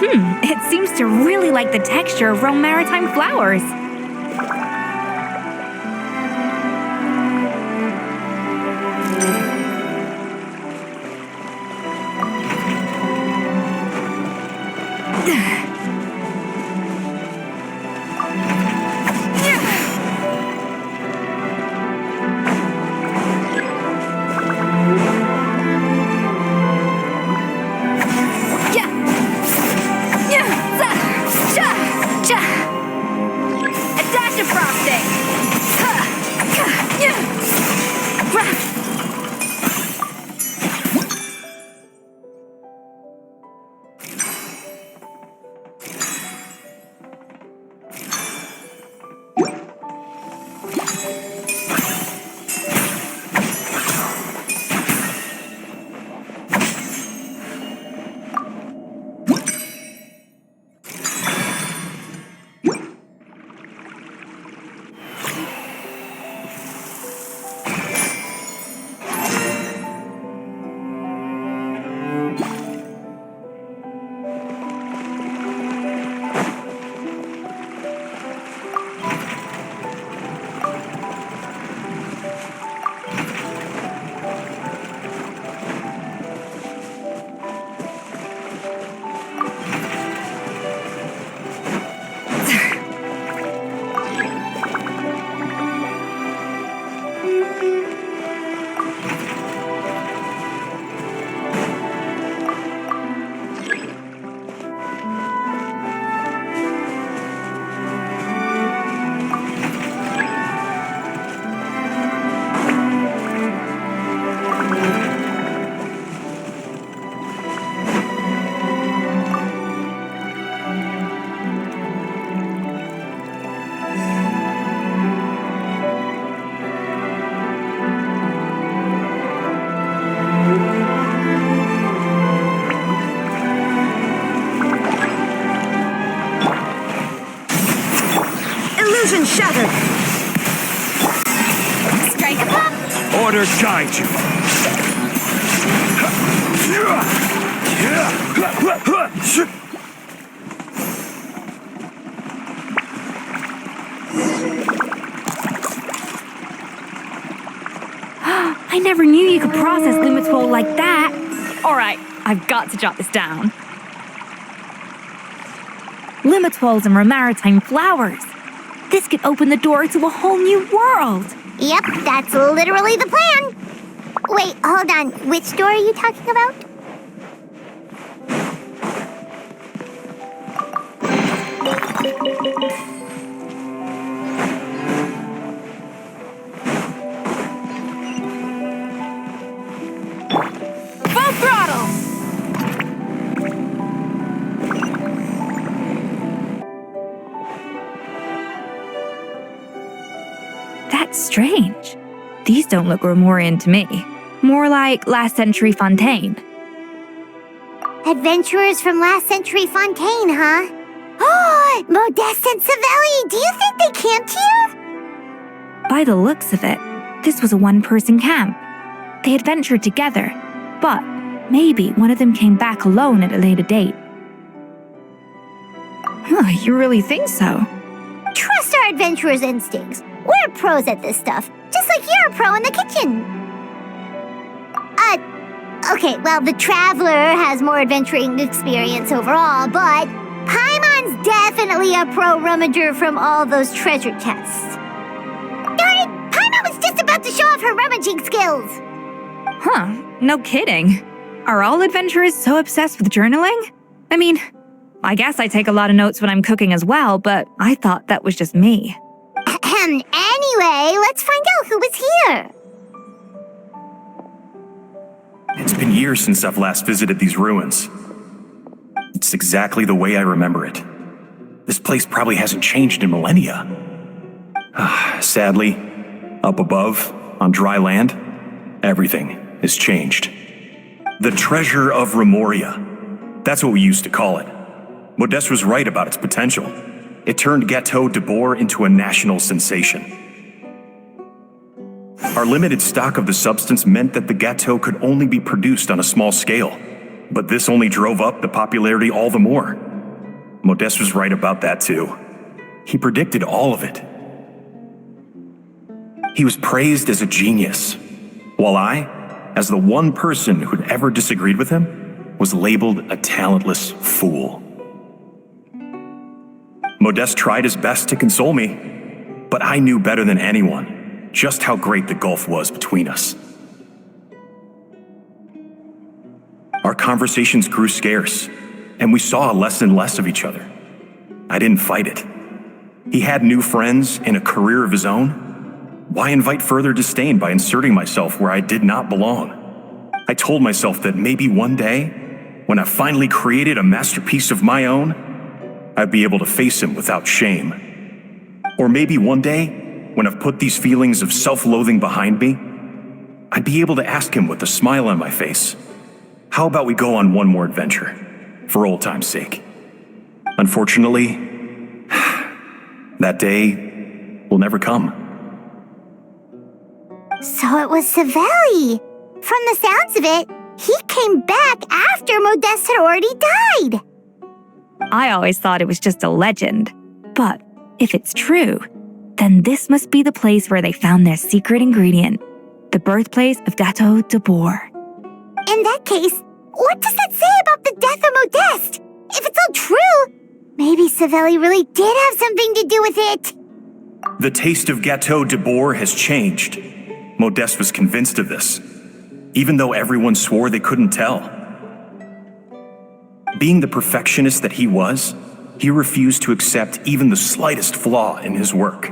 It seems to really like the texture of Rome maritime flowers. Illusion shattered. Strike up. Order guide you. I never knew you could process Lumitwol like that. Alright, I've got to jot this down. Lumitwols and maritime flowers. This could open the door to a whole new world. Yep, that's literally the plan. Wait, hold on. Which door are you talking about? Full throttle! That's strange. These don't look Romorian to me. More like last century Fontaine. Adventurers from last century Fontaine, huh? Oh, Modeste and Savelli, do you think they camped here? By the looks of it, this was a one-person camp. They adventured together, but maybe one of them came back alone at a later date. You really think so? Trust our adventurers' instincts. We're pros at this stuff, just like you're a pro in the kitchen. Okay, well, the Traveler has more adventuring experience overall, but Paimon's definitely a pro rummager from all those treasure chests. Darn it, Paimon was just about to show off her rummaging skills. Huh, no kidding. Are all adventurers so obsessed with journaling? I mean, I guess I take a lot of notes when I'm cooking as well, but I thought that was just me. Anyway, let's find out who was here. It's been years since I've last visited these ruins. It's exactly the way I remember it. This place probably hasn't changed in millennia. Sadly, up above, on dry land, everything has changed. The treasure of Remoria. That's what we used to call it. Modeste was right about its potential. It turned Gâteau de Bourg into a national sensation. Our limited stock of the substance meant that the gâteau could only be produced on a small scale, but this only drove up the popularity all the more. Modeste was right about that too. He predicted all of it. He was praised as a genius, while I, as the one person who'd ever disagreed with him, was labeled a talentless fool. Modeste tried his best to console me, but I knew better than anyone just how great the gulf was between us. Our conversations grew scarce, and we saw less and less of each other. I didn't fight it. He had new friends and a career of his own. Why invite further disdain by inserting myself where I did not belong? I told myself that maybe one day, when I finally created a masterpiece of my own, I'd be able to face him without shame. Or maybe one day, when I've put these feelings of self-loathing behind me, I'd be able to ask him with a smile on my face, how about we go on one more adventure, for old time's sake? Unfortunately, that day will never come. So it was Savelli. From the sounds of it, he came back after Modeste had already died. I always thought it was just a legend. But if it's true, then this must be the place where they found their secret ingredient, the birthplace of Gateau de Bourg. In that case, what does that say about the death of Modeste? If it's all true, maybe Savelli really did have something to do with it. The taste of Gateau de Bourg has changed. Modeste was convinced of this, even though everyone swore they couldn't tell. Being the perfectionist that he was, he refused to accept even the slightest flaw in his work.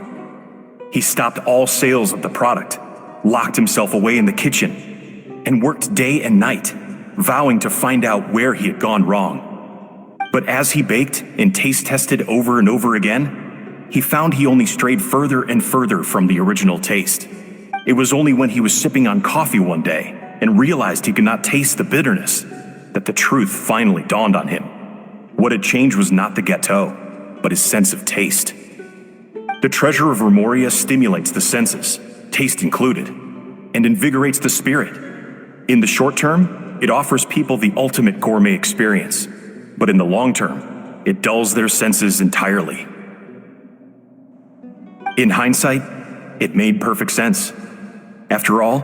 He stopped all sales of the product, locked himself away in the kitchen, and worked day and night, vowing to find out where he had gone wrong. But as he baked and taste tested over and over again, he found he only strayed further and further from the original taste. It was only when he was sipping on coffee one day and realized he could not taste the bitterness that the truth finally dawned on him. What had changed was not the gâteau, but his sense of taste. The treasure of Remoria stimulates the senses, taste included, and invigorates the spirit. In the short term, it offers people the ultimate gourmet experience, but in the long term, it dulls their senses entirely. In hindsight, it made perfect sense. After all,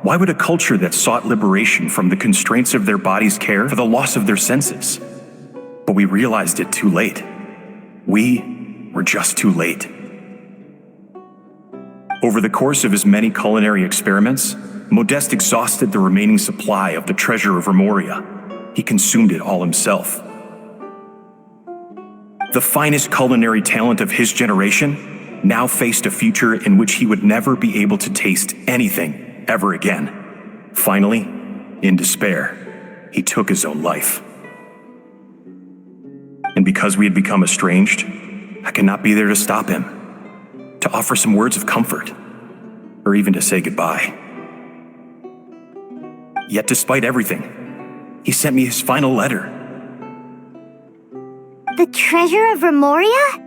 why would a culture that sought liberation from the constraints of their bodies care for the loss of their senses? But we realized it too late. We were just too late. Over the course of his many culinary experiments, Modeste exhausted the remaining supply of the treasure of Remoria. He consumed it all himself. The finest culinary talent of his generation now faced a future in which he would never be able to taste anything ever again. Finally, in despair, he took his own life. And because we had become estranged, I could not be there to stop him, to offer some words of comfort, or even to say goodbye. Yet despite everything, he sent me his final letter. The treasure of Remoria?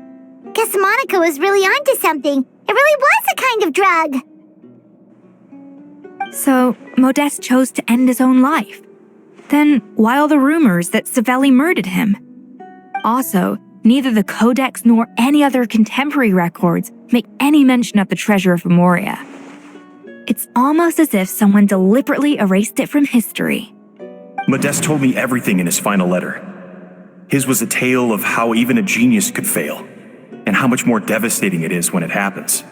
Guess Monica was really onto something. It really was a kind of drug. So, Modeste chose to end his own life. Then, why all the rumors that Savelli murdered him? Also, neither the Codex nor any other contemporary records make any mention of the treasure of Remoria. It's almost as if someone deliberately erased it from history. Modeste told me everything in his final letter. His was a tale of how even a genius could fail, and how much more devastating it is when it happens.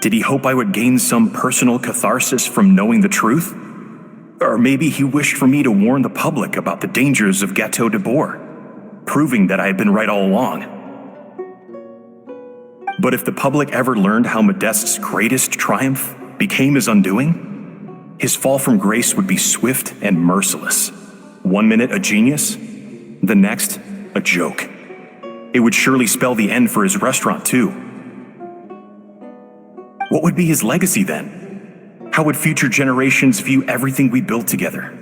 Did he hope I would gain some personal catharsis from knowing the truth? Or maybe he wished for me to warn the public about the dangers of Gateau de Bourg, proving that I had been right all along. But if the public ever learned how Modeste's greatest triumph became his undoing, his fall from grace would be swift and merciless. 1 minute a genius, the next a joke. It would surely spell the end for his restaurant too. What would be his legacy then? How would future generations view everything we built together?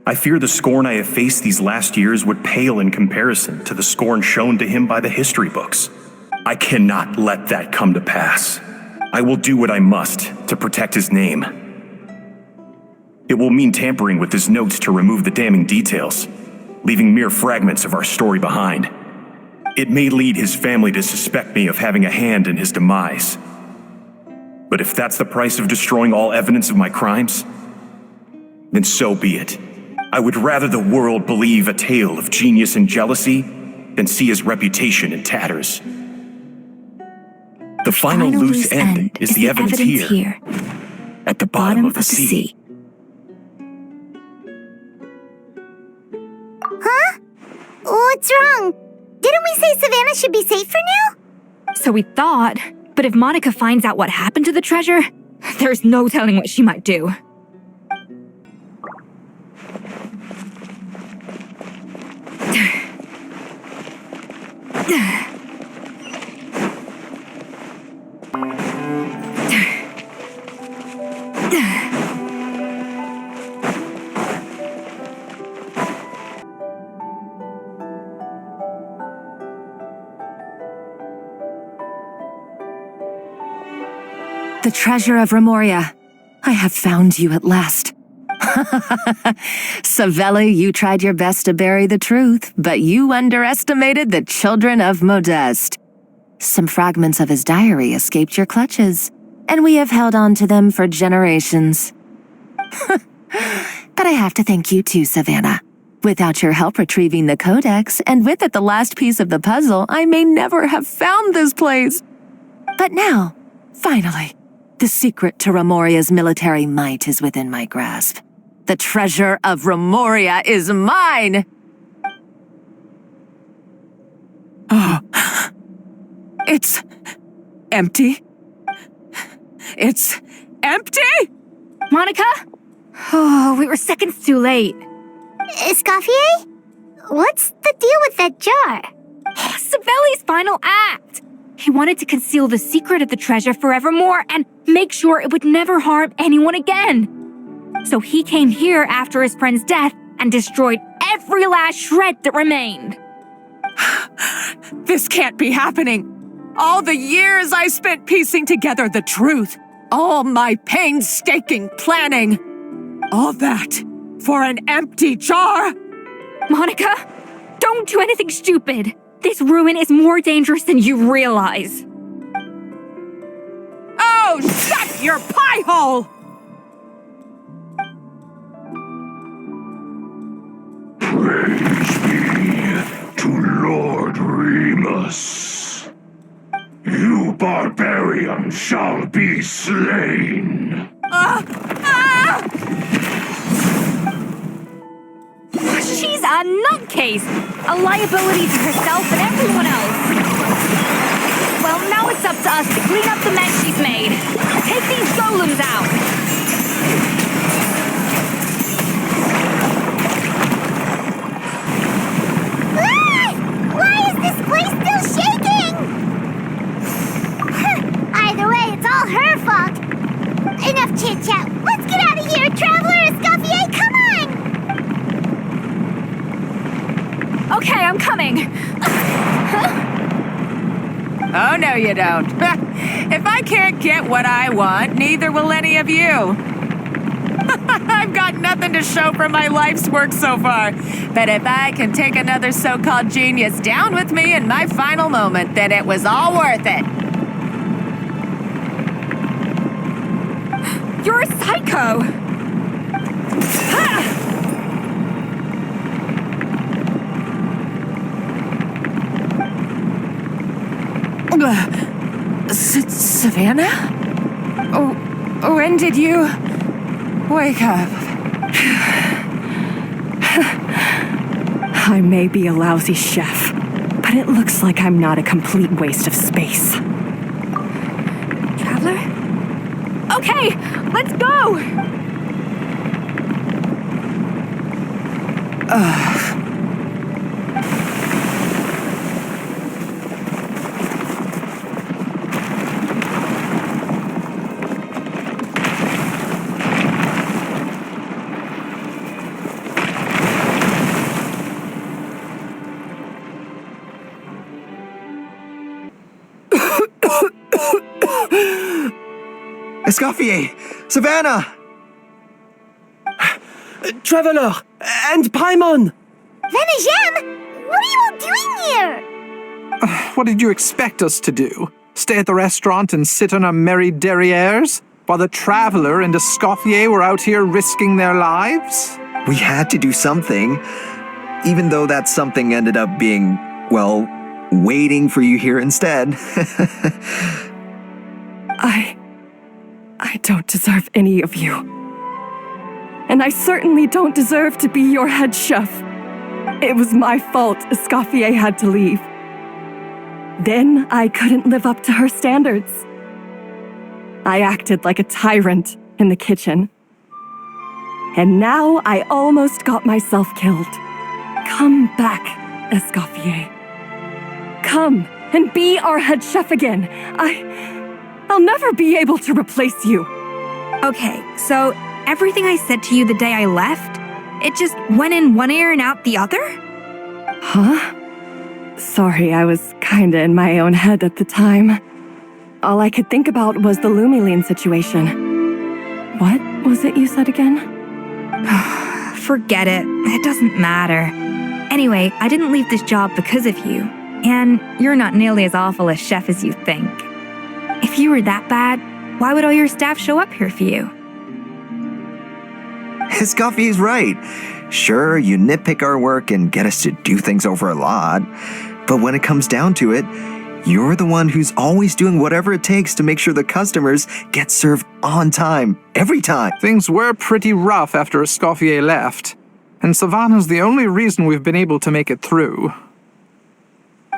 I fear the scorn I have faced these last years would pale in comparison to the scorn shown to him by the history books. I cannot let that come to pass. I will do what I must to protect his name. It will mean tampering with his notes to remove the damning details. leaving mere fragments of our story behind. It may lead his family to suspect me of having a hand in his demise. But if that's the price of destroying all evidence of my crimes, then so be it. I would rather the world believe a tale of genius and jealousy than see his reputation in tatters. The final loose end is the evidence here, at the bottom of the sea. Huh? What's wrong? Didn't we say Savannah should be safe for now? So we thought, but if Monica finds out what happened to the treasure, there's no telling what she might do. The treasure of Remoria. I have found you at last. Savelli, you tried your best to bury the truth, but you underestimated the children of Modeste. Some fragments of his diary escaped your clutches, and we have held on to them for generations. But I have to thank you too, Savannah. Without your help retrieving the codex, and with it the last piece of the puzzle, I may never have found this place. But now, finally, the secret to Remoria's military might is within my grasp. The treasure of Remoria is mine! Oh. It's empty? It's empty? Monica? Oh, we were seconds too late. Escoffier? What's the deal with that jar? Savelli's final act! He wanted to conceal the secret of the treasure forevermore and make sure it would never harm anyone again. So he came here after his friend's death and destroyed every last shred that remained. This can't be happening. All the years I spent piecing together the truth, all my painstaking planning, all that for an empty jar. Monica, don't do anything stupid. This ruin is more dangerous than you realize. Oh, shut your pie hole! Praise be to Lord Remus. You barbarian shall be slain. She's a nutcase, a liability to herself and everyone else. Well, now it's up to us to clean up the mess she's made. Take these golems out. Why is this place still shaking? Either way, it's all her fault. Enough chit-chat. Let's get out of here, Traveler Escoffier, come on! Okay, I'm coming. Oh, no you don't. If I can't get what I want, neither will any of you. I've got nothing to show for my life's work so far. But if I can take another so-called genius down with me in my final moment, then it was all worth it. You're a psycho. Savannah? Oh, when did you wake up? I may be a lousy chef, but it looks like I'm not a complete waste of space. Traveler? Okay, let's go! Escoffier! Savannah! Traveler! And Paimon! Venejem, what are you all doing here? What did you expect us to do? Stay at the restaurant and sit on our merry derrieres? While the Traveler and Escoffier were out here risking their lives? We had to do something, even though that something ended up being, well, waiting for you here instead. I don't deserve any of you. And I certainly don't deserve to be your head chef. It was my fault Escoffier had to leave. Then I couldn't live up to her standards. I acted like a tyrant in the kitchen. And now I almost got myself killed. Come back, Escoffier. Come and be our head chef again. I'll never be able to replace you. Okay, so everything I said to you the day I left, it just went in one ear and out the other? Huh? Sorry, I was kinda in my own head at the time. All I could think about was the Lumiline situation. What was it you said again? Forget it. It doesn't matter. Anyway, I didn't leave this job because of you. And you're not nearly as awful a chef as you think. If you were that bad, why would all your staff show up here for you? Escoffier's right. Sure, you nitpick our work and get us to do things over a lot. But when it comes down to it, you're the one who's always doing whatever it takes to make sure the customers get served on time, every time. Things were pretty rough after Escoffier left. And Savannah's the only reason we've been able to make it through.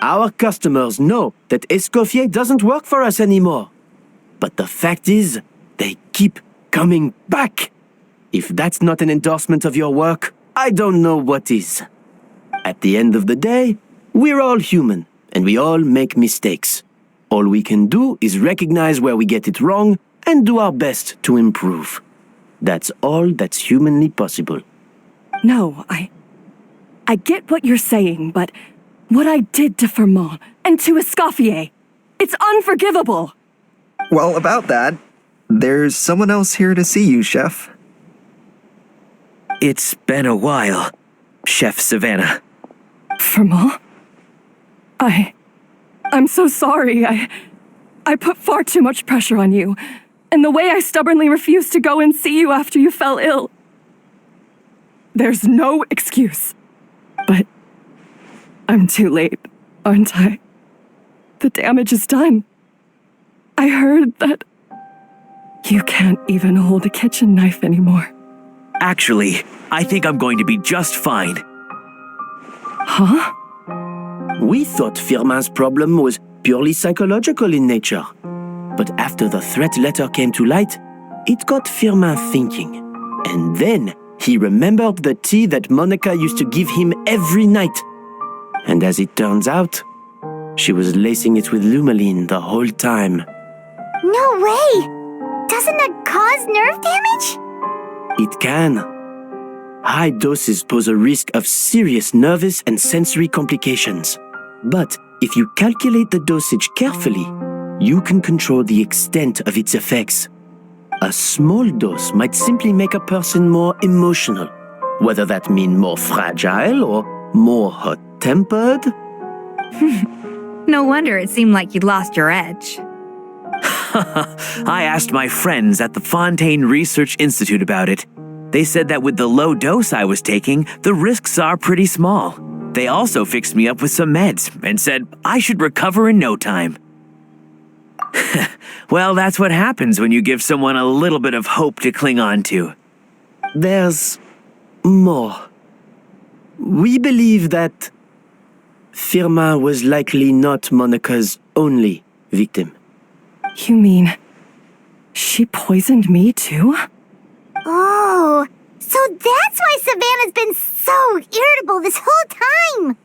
Our customers know that Escoffier doesn't work for us anymore. But the fact is, they keep coming back. If that's not an endorsement of your work, I don't know what is. At the end of the day, we're all human, and we all make mistakes. All we can do is recognize where we get it wrong and do our best to improve. That's all that's humanly possible. No, I get what you're saying, but what I did to Firmin and to Escoffier, it's unforgivable. Well, about that, there's someone else here to see you, Chef. It's been a while, Chef Savannah. Firmin? I'm so sorry. I put far too much pressure on you, and the way I stubbornly refused to go and see you after you fell ill. There's no excuse. But I'm too late, aren't I? The damage is done. I heard that you can't even hold a kitchen knife anymore. Actually, I think I'm going to be just fine. Huh? We thought Firmin's problem was purely psychological in nature. But after the threat letter came to light, it got Firmin thinking. And then he remembered the tea that Monica used to give him every night. And as it turns out, she was lacing it with Lumiline the whole time. No way! Doesn't that cause nerve damage? It can. High doses pose a risk of serious nervous and sensory complications. But if you calculate the dosage carefully, you can control the extent of its effects. A small dose might simply make a person more emotional, whether that means more fragile or more hot-tempered. No wonder it seemed like you'd lost your edge. I asked my friends at the Fontaine Research Institute about it. They said that with the low dose I was taking, the risks are pretty small. They also fixed me up with some meds and said I should recover in no time. Well, that's what happens when you give someone a little bit of hope to cling on to. There's more. We believe that Firmin was likely not Monica's only victim. You mean she poisoned me too? Oh, so that's why Savannah's been so irritable this whole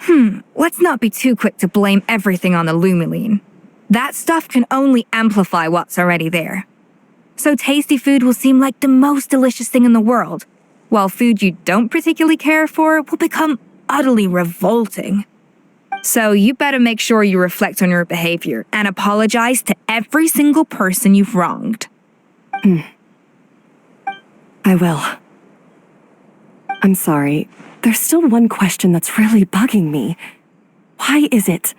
time. Let's not be too quick to blame everything on the Lumiline. That stuff can only amplify what's already there. So tasty food will seem like the most delicious thing in the world, while food you don't particularly care for will become utterly revolting. So you better make sure you reflect on your behavior and apologize to every single person you've wronged. I will. I'm sorry. there's still one question that's really bugging me. Why is it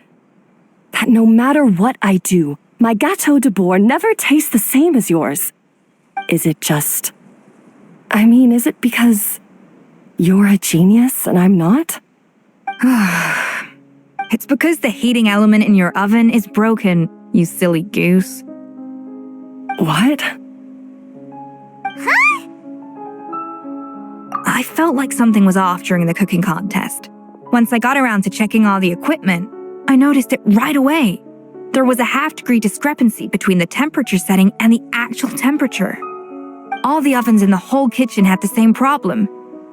that no matter what I do, my gâteau de bois never tastes the same as yours? Is it just... is it because you're a genius and I'm not? It's because the heating element in your oven is broken, you silly goose. What? Huh? I felt like something was off during the cooking contest. Once I got around to checking all the equipment, I noticed it right away. There was a half-degree discrepancy between the temperature setting and the actual temperature. All the ovens in the whole kitchen had the same problem,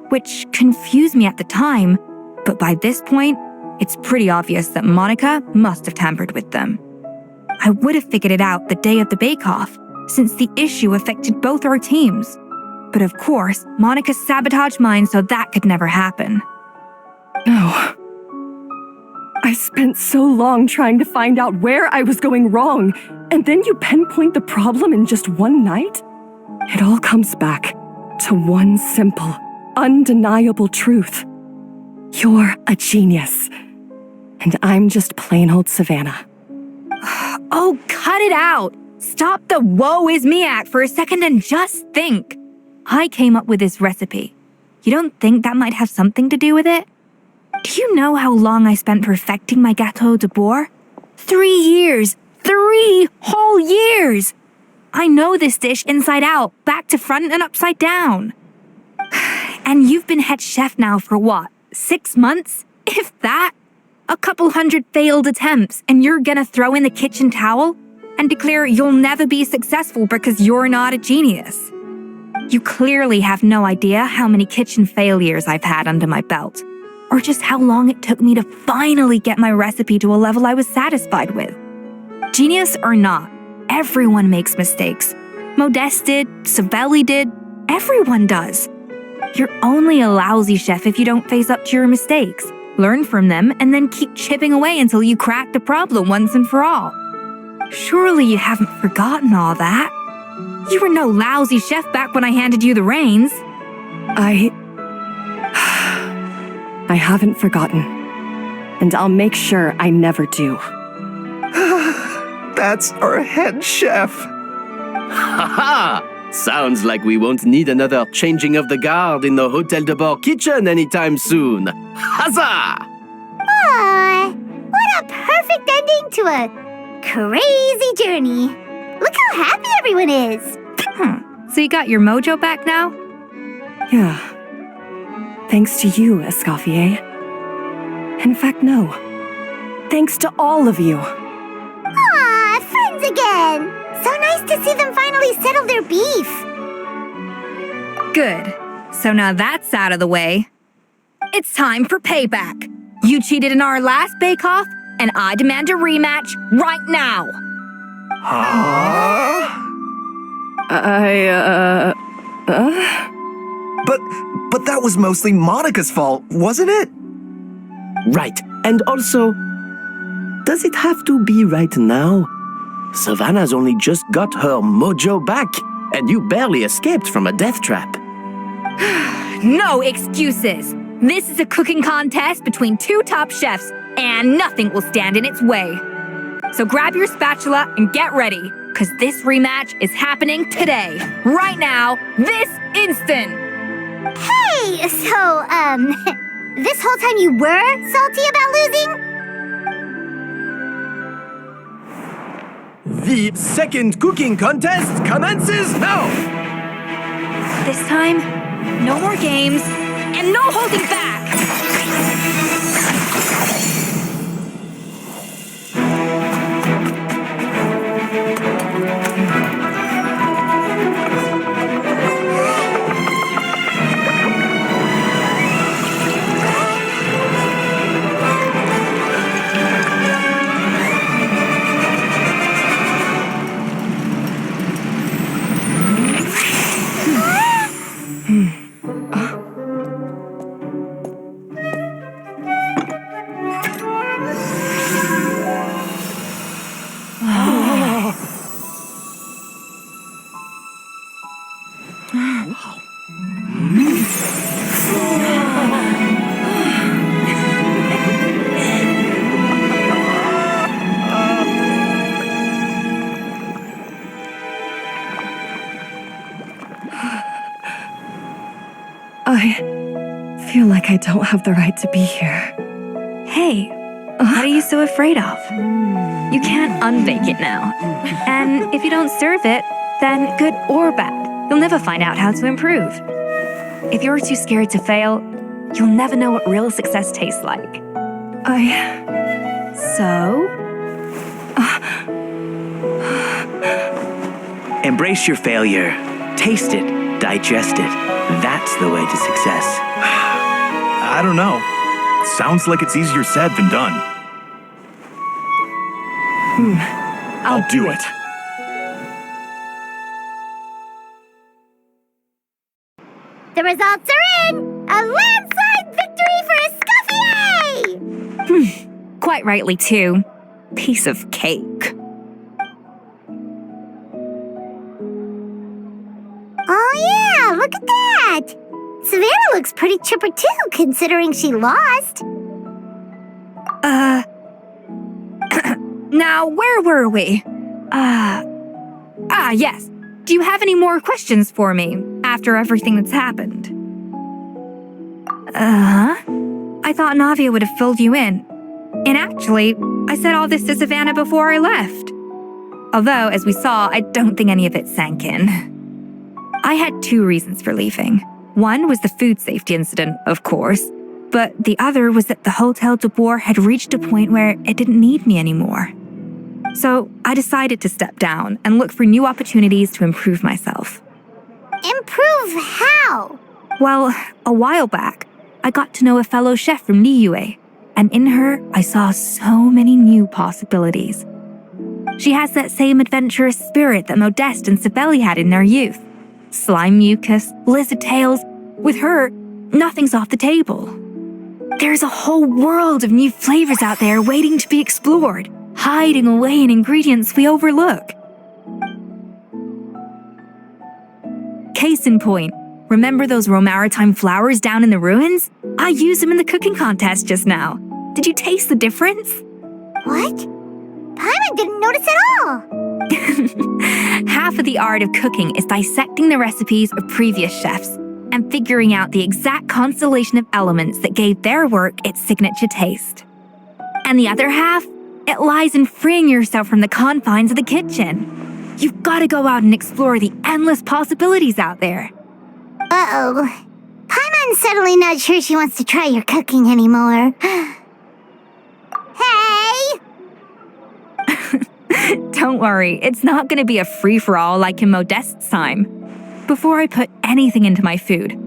which confused me at the time, but by this point, it's pretty obvious that Monica must have tampered with them. I would have figured it out the day of the bake-off, since the issue affected both our teams. But of course, Monica sabotaged mine so that could never happen. No. I spent so long trying to find out where I was going wrong, and then you pinpoint the problem in just one night? It all comes back to one simple, undeniable truth. You're a genius, and I'm just plain old Savannah. Oh, cut it out! Stop the woe is me act for a second and just think. I came up with this recipe. You don't think that might have something to do with it? Do you know how long I spent perfecting my gâteau de bois? 3 years! 3 whole years! I know this dish inside out, back to front and upside down. And you've been head chef now for what, 6 months? If that? A couple hundred failed attempts, and you're gonna throw in the kitchen towel and declare you'll never be successful because you're not a genius. You clearly have no idea how many kitchen failures I've had under my belt, or just how long it took me to finally get my recipe to a level I was satisfied with. Genius or not, everyone makes mistakes. Modeste did, Savelli did, everyone does. You're only a lousy chef if you don't face up to your mistakes, learn from them, and then keep chipping away until you crack the problem once and for all. Surely you haven't forgotten all that. You were no lousy chef back when I handed you the reins. I haven't forgotten, and I'll make sure I never do. That's our head chef. Ha-ha! Sounds like we won't need another changing of the guard in the Hôtel de Bord kitchen anytime soon. Huzzah! Aw, what a perfect ending to a crazy journey. Look how happy everyone is. So you got your mojo back now? Yeah. Thanks to you, Escoffier. In fact, no. Thanks to all of you. Aw, friends again. So nice to see them finally settle their beef. Good. So now that's out of the way. It's time for payback. You cheated in our last bake-off, and I demand a rematch right now. Huh? But that was mostly Monica's fault, wasn't it? Right. And also, does it have to be right now? Savannah's only just got her mojo back, and you barely escaped from a death trap. No excuses. This is a cooking contest between 2 top chefs, and nothing will stand in its way. So grab your spatula and get ready, because this rematch is happening today, right now, this instant. Hey, so, this whole time you were salty about losing? The second cooking contest commences now! This time, no more games, and no holding back! feel like I don't have the right to be here. Hey, what are you so afraid of? You can't unbake it now. And if you don't serve it, then good or bad, you'll never find out how to improve. If you're too scared to fail, you'll never know what real success tastes like. So? Embrace your failure. Taste it. Digest it. That's the way to success. I don't know. Sounds like it's easier said than done. I'll do it. The results are in! A landslide victory for Escoffier! Quite rightly, too. Piece of cake. Oh yeah, look at that! Savannah looks pretty chipper too, considering she lost. Now, where were we? Yes. Do you have any more questions for me after everything that's happened? I thought Navia would have filled you in. And actually, I said all this to Savannah before I left. Although, as we saw, I don't think any of it sank in. I had 2 reasons for leaving. One was the food safety incident, of course, but the other was that the Hotel de Boer had reached a point where it didn't need me anymore. So I decided to step down and look for new opportunities to improve myself. Improve how? Well, a while back, I got to know a fellow chef from Liyue, and in her, I saw so many new possibilities. She has that same adventurous spirit that Modeste and Sibeli had in their youth. Slime mucus, lizard tails. With her, nothing's off the table. There's a whole world of new flavors out there waiting to be explored, hiding away in ingredients we overlook. Case in point, remember those Romaritime flowers down in the ruins? I used them in the cooking contest just now. Did you taste the difference? What? Paimon didn't notice at all! Half of the art of cooking is dissecting the recipes of previous chefs and figuring out the exact constellation of elements that gave their work its signature taste. And the other half, it lies in freeing yourself from the confines of the kitchen. You've got to go out and explore the endless possibilities out there. Uh-oh. Paimon's suddenly not sure she wants to try your cooking anymore. Hey! Don't worry, it's not going to be a free-for-all like in Modeste's time. Before I put anything into my food,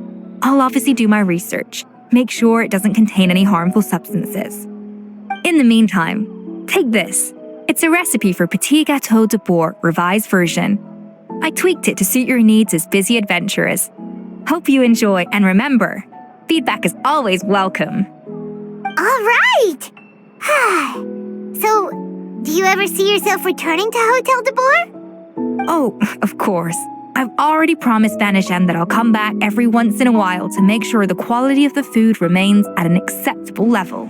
I'll obviously do my research, make sure it doesn't contain any harmful substances. In the meantime, take this. It's a recipe for Petit Gâteau de Boer revised version. I tweaked it to suit your needs as busy adventurers. Hope you enjoy, and remember, feedback is always welcome. All right! So, do you ever see yourself returning to Hotel de Boer? Oh, of course. I've already promised Vanishem that I'll come back every once in a while to make sure the quality of the food remains at an acceptable level.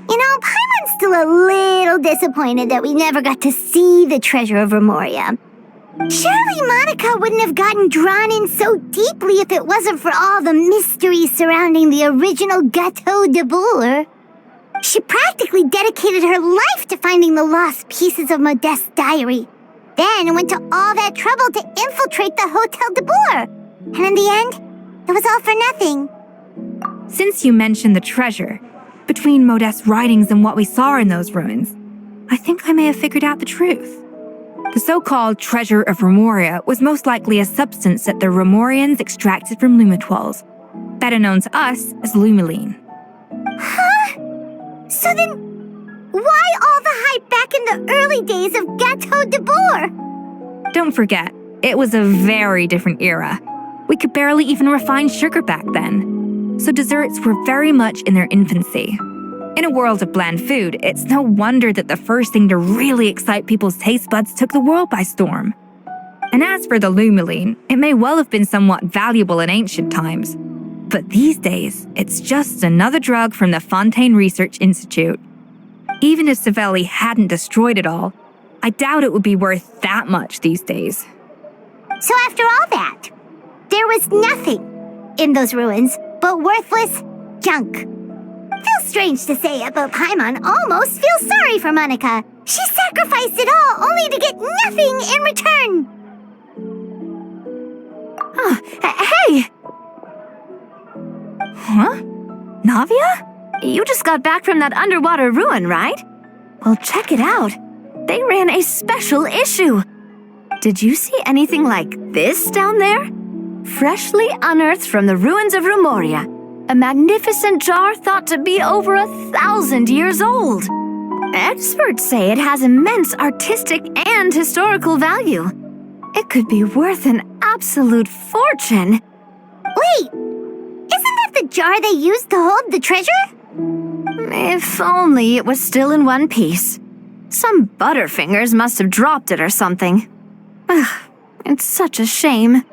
You know, Paimon's still a little disappointed that we never got to see the treasure of Remoria. Surely Monica wouldn't have gotten drawn in so deeply if it wasn't for all the mystery surrounding the original Gâteau de Boer. She practically dedicated her life to finding the lost pieces of Modeste's diary. Then went to all that trouble to infiltrate the Hotel de Boer. And in the end, it was all for nothing. Since you mentioned the treasure, between Modeste's writings and what we saw in those ruins, I think I may have figured out the truth. The so-called treasure of Remoria was most likely a substance that the Remorians extracted from Lumitoiles, better known to us as Lumiline. Huh? So then, why all the hype back in the early days of Gâteau de Boer? Don't forget, it was a very different era. We could barely even refine sugar back then, so desserts were very much in their infancy. In a world of bland food, it's no wonder that the first thing to really excite people's taste buds took the world by storm. And as for the Lumiline, it may well have been somewhat valuable in ancient times, but these days, it's just another drug from the Fontaine Research Institute. Even if Sibeli hadn't destroyed it all, I doubt it would be worth that much these days. So after all that, there was nothing. in those ruins, but worthless junk. Feels strange to say, but Paimon almost feels sorry for Monica. She sacrificed it all only to get nothing in return. Hey! Huh? Navia? You just got back from that underwater ruin, right? Well, check it out. They ran a special issue. Did you see anything like this down there? Freshly unearthed from the ruins of Rumoria, a magnificent jar thought to be over 1,000 years old. Experts say it has immense artistic and historical value. It could be worth an absolute fortune. Wait, isn't that the jar they used to hold the treasure? If only it was still in one piece. Some butterfingers must have dropped it or something. Ugh, it's such a shame.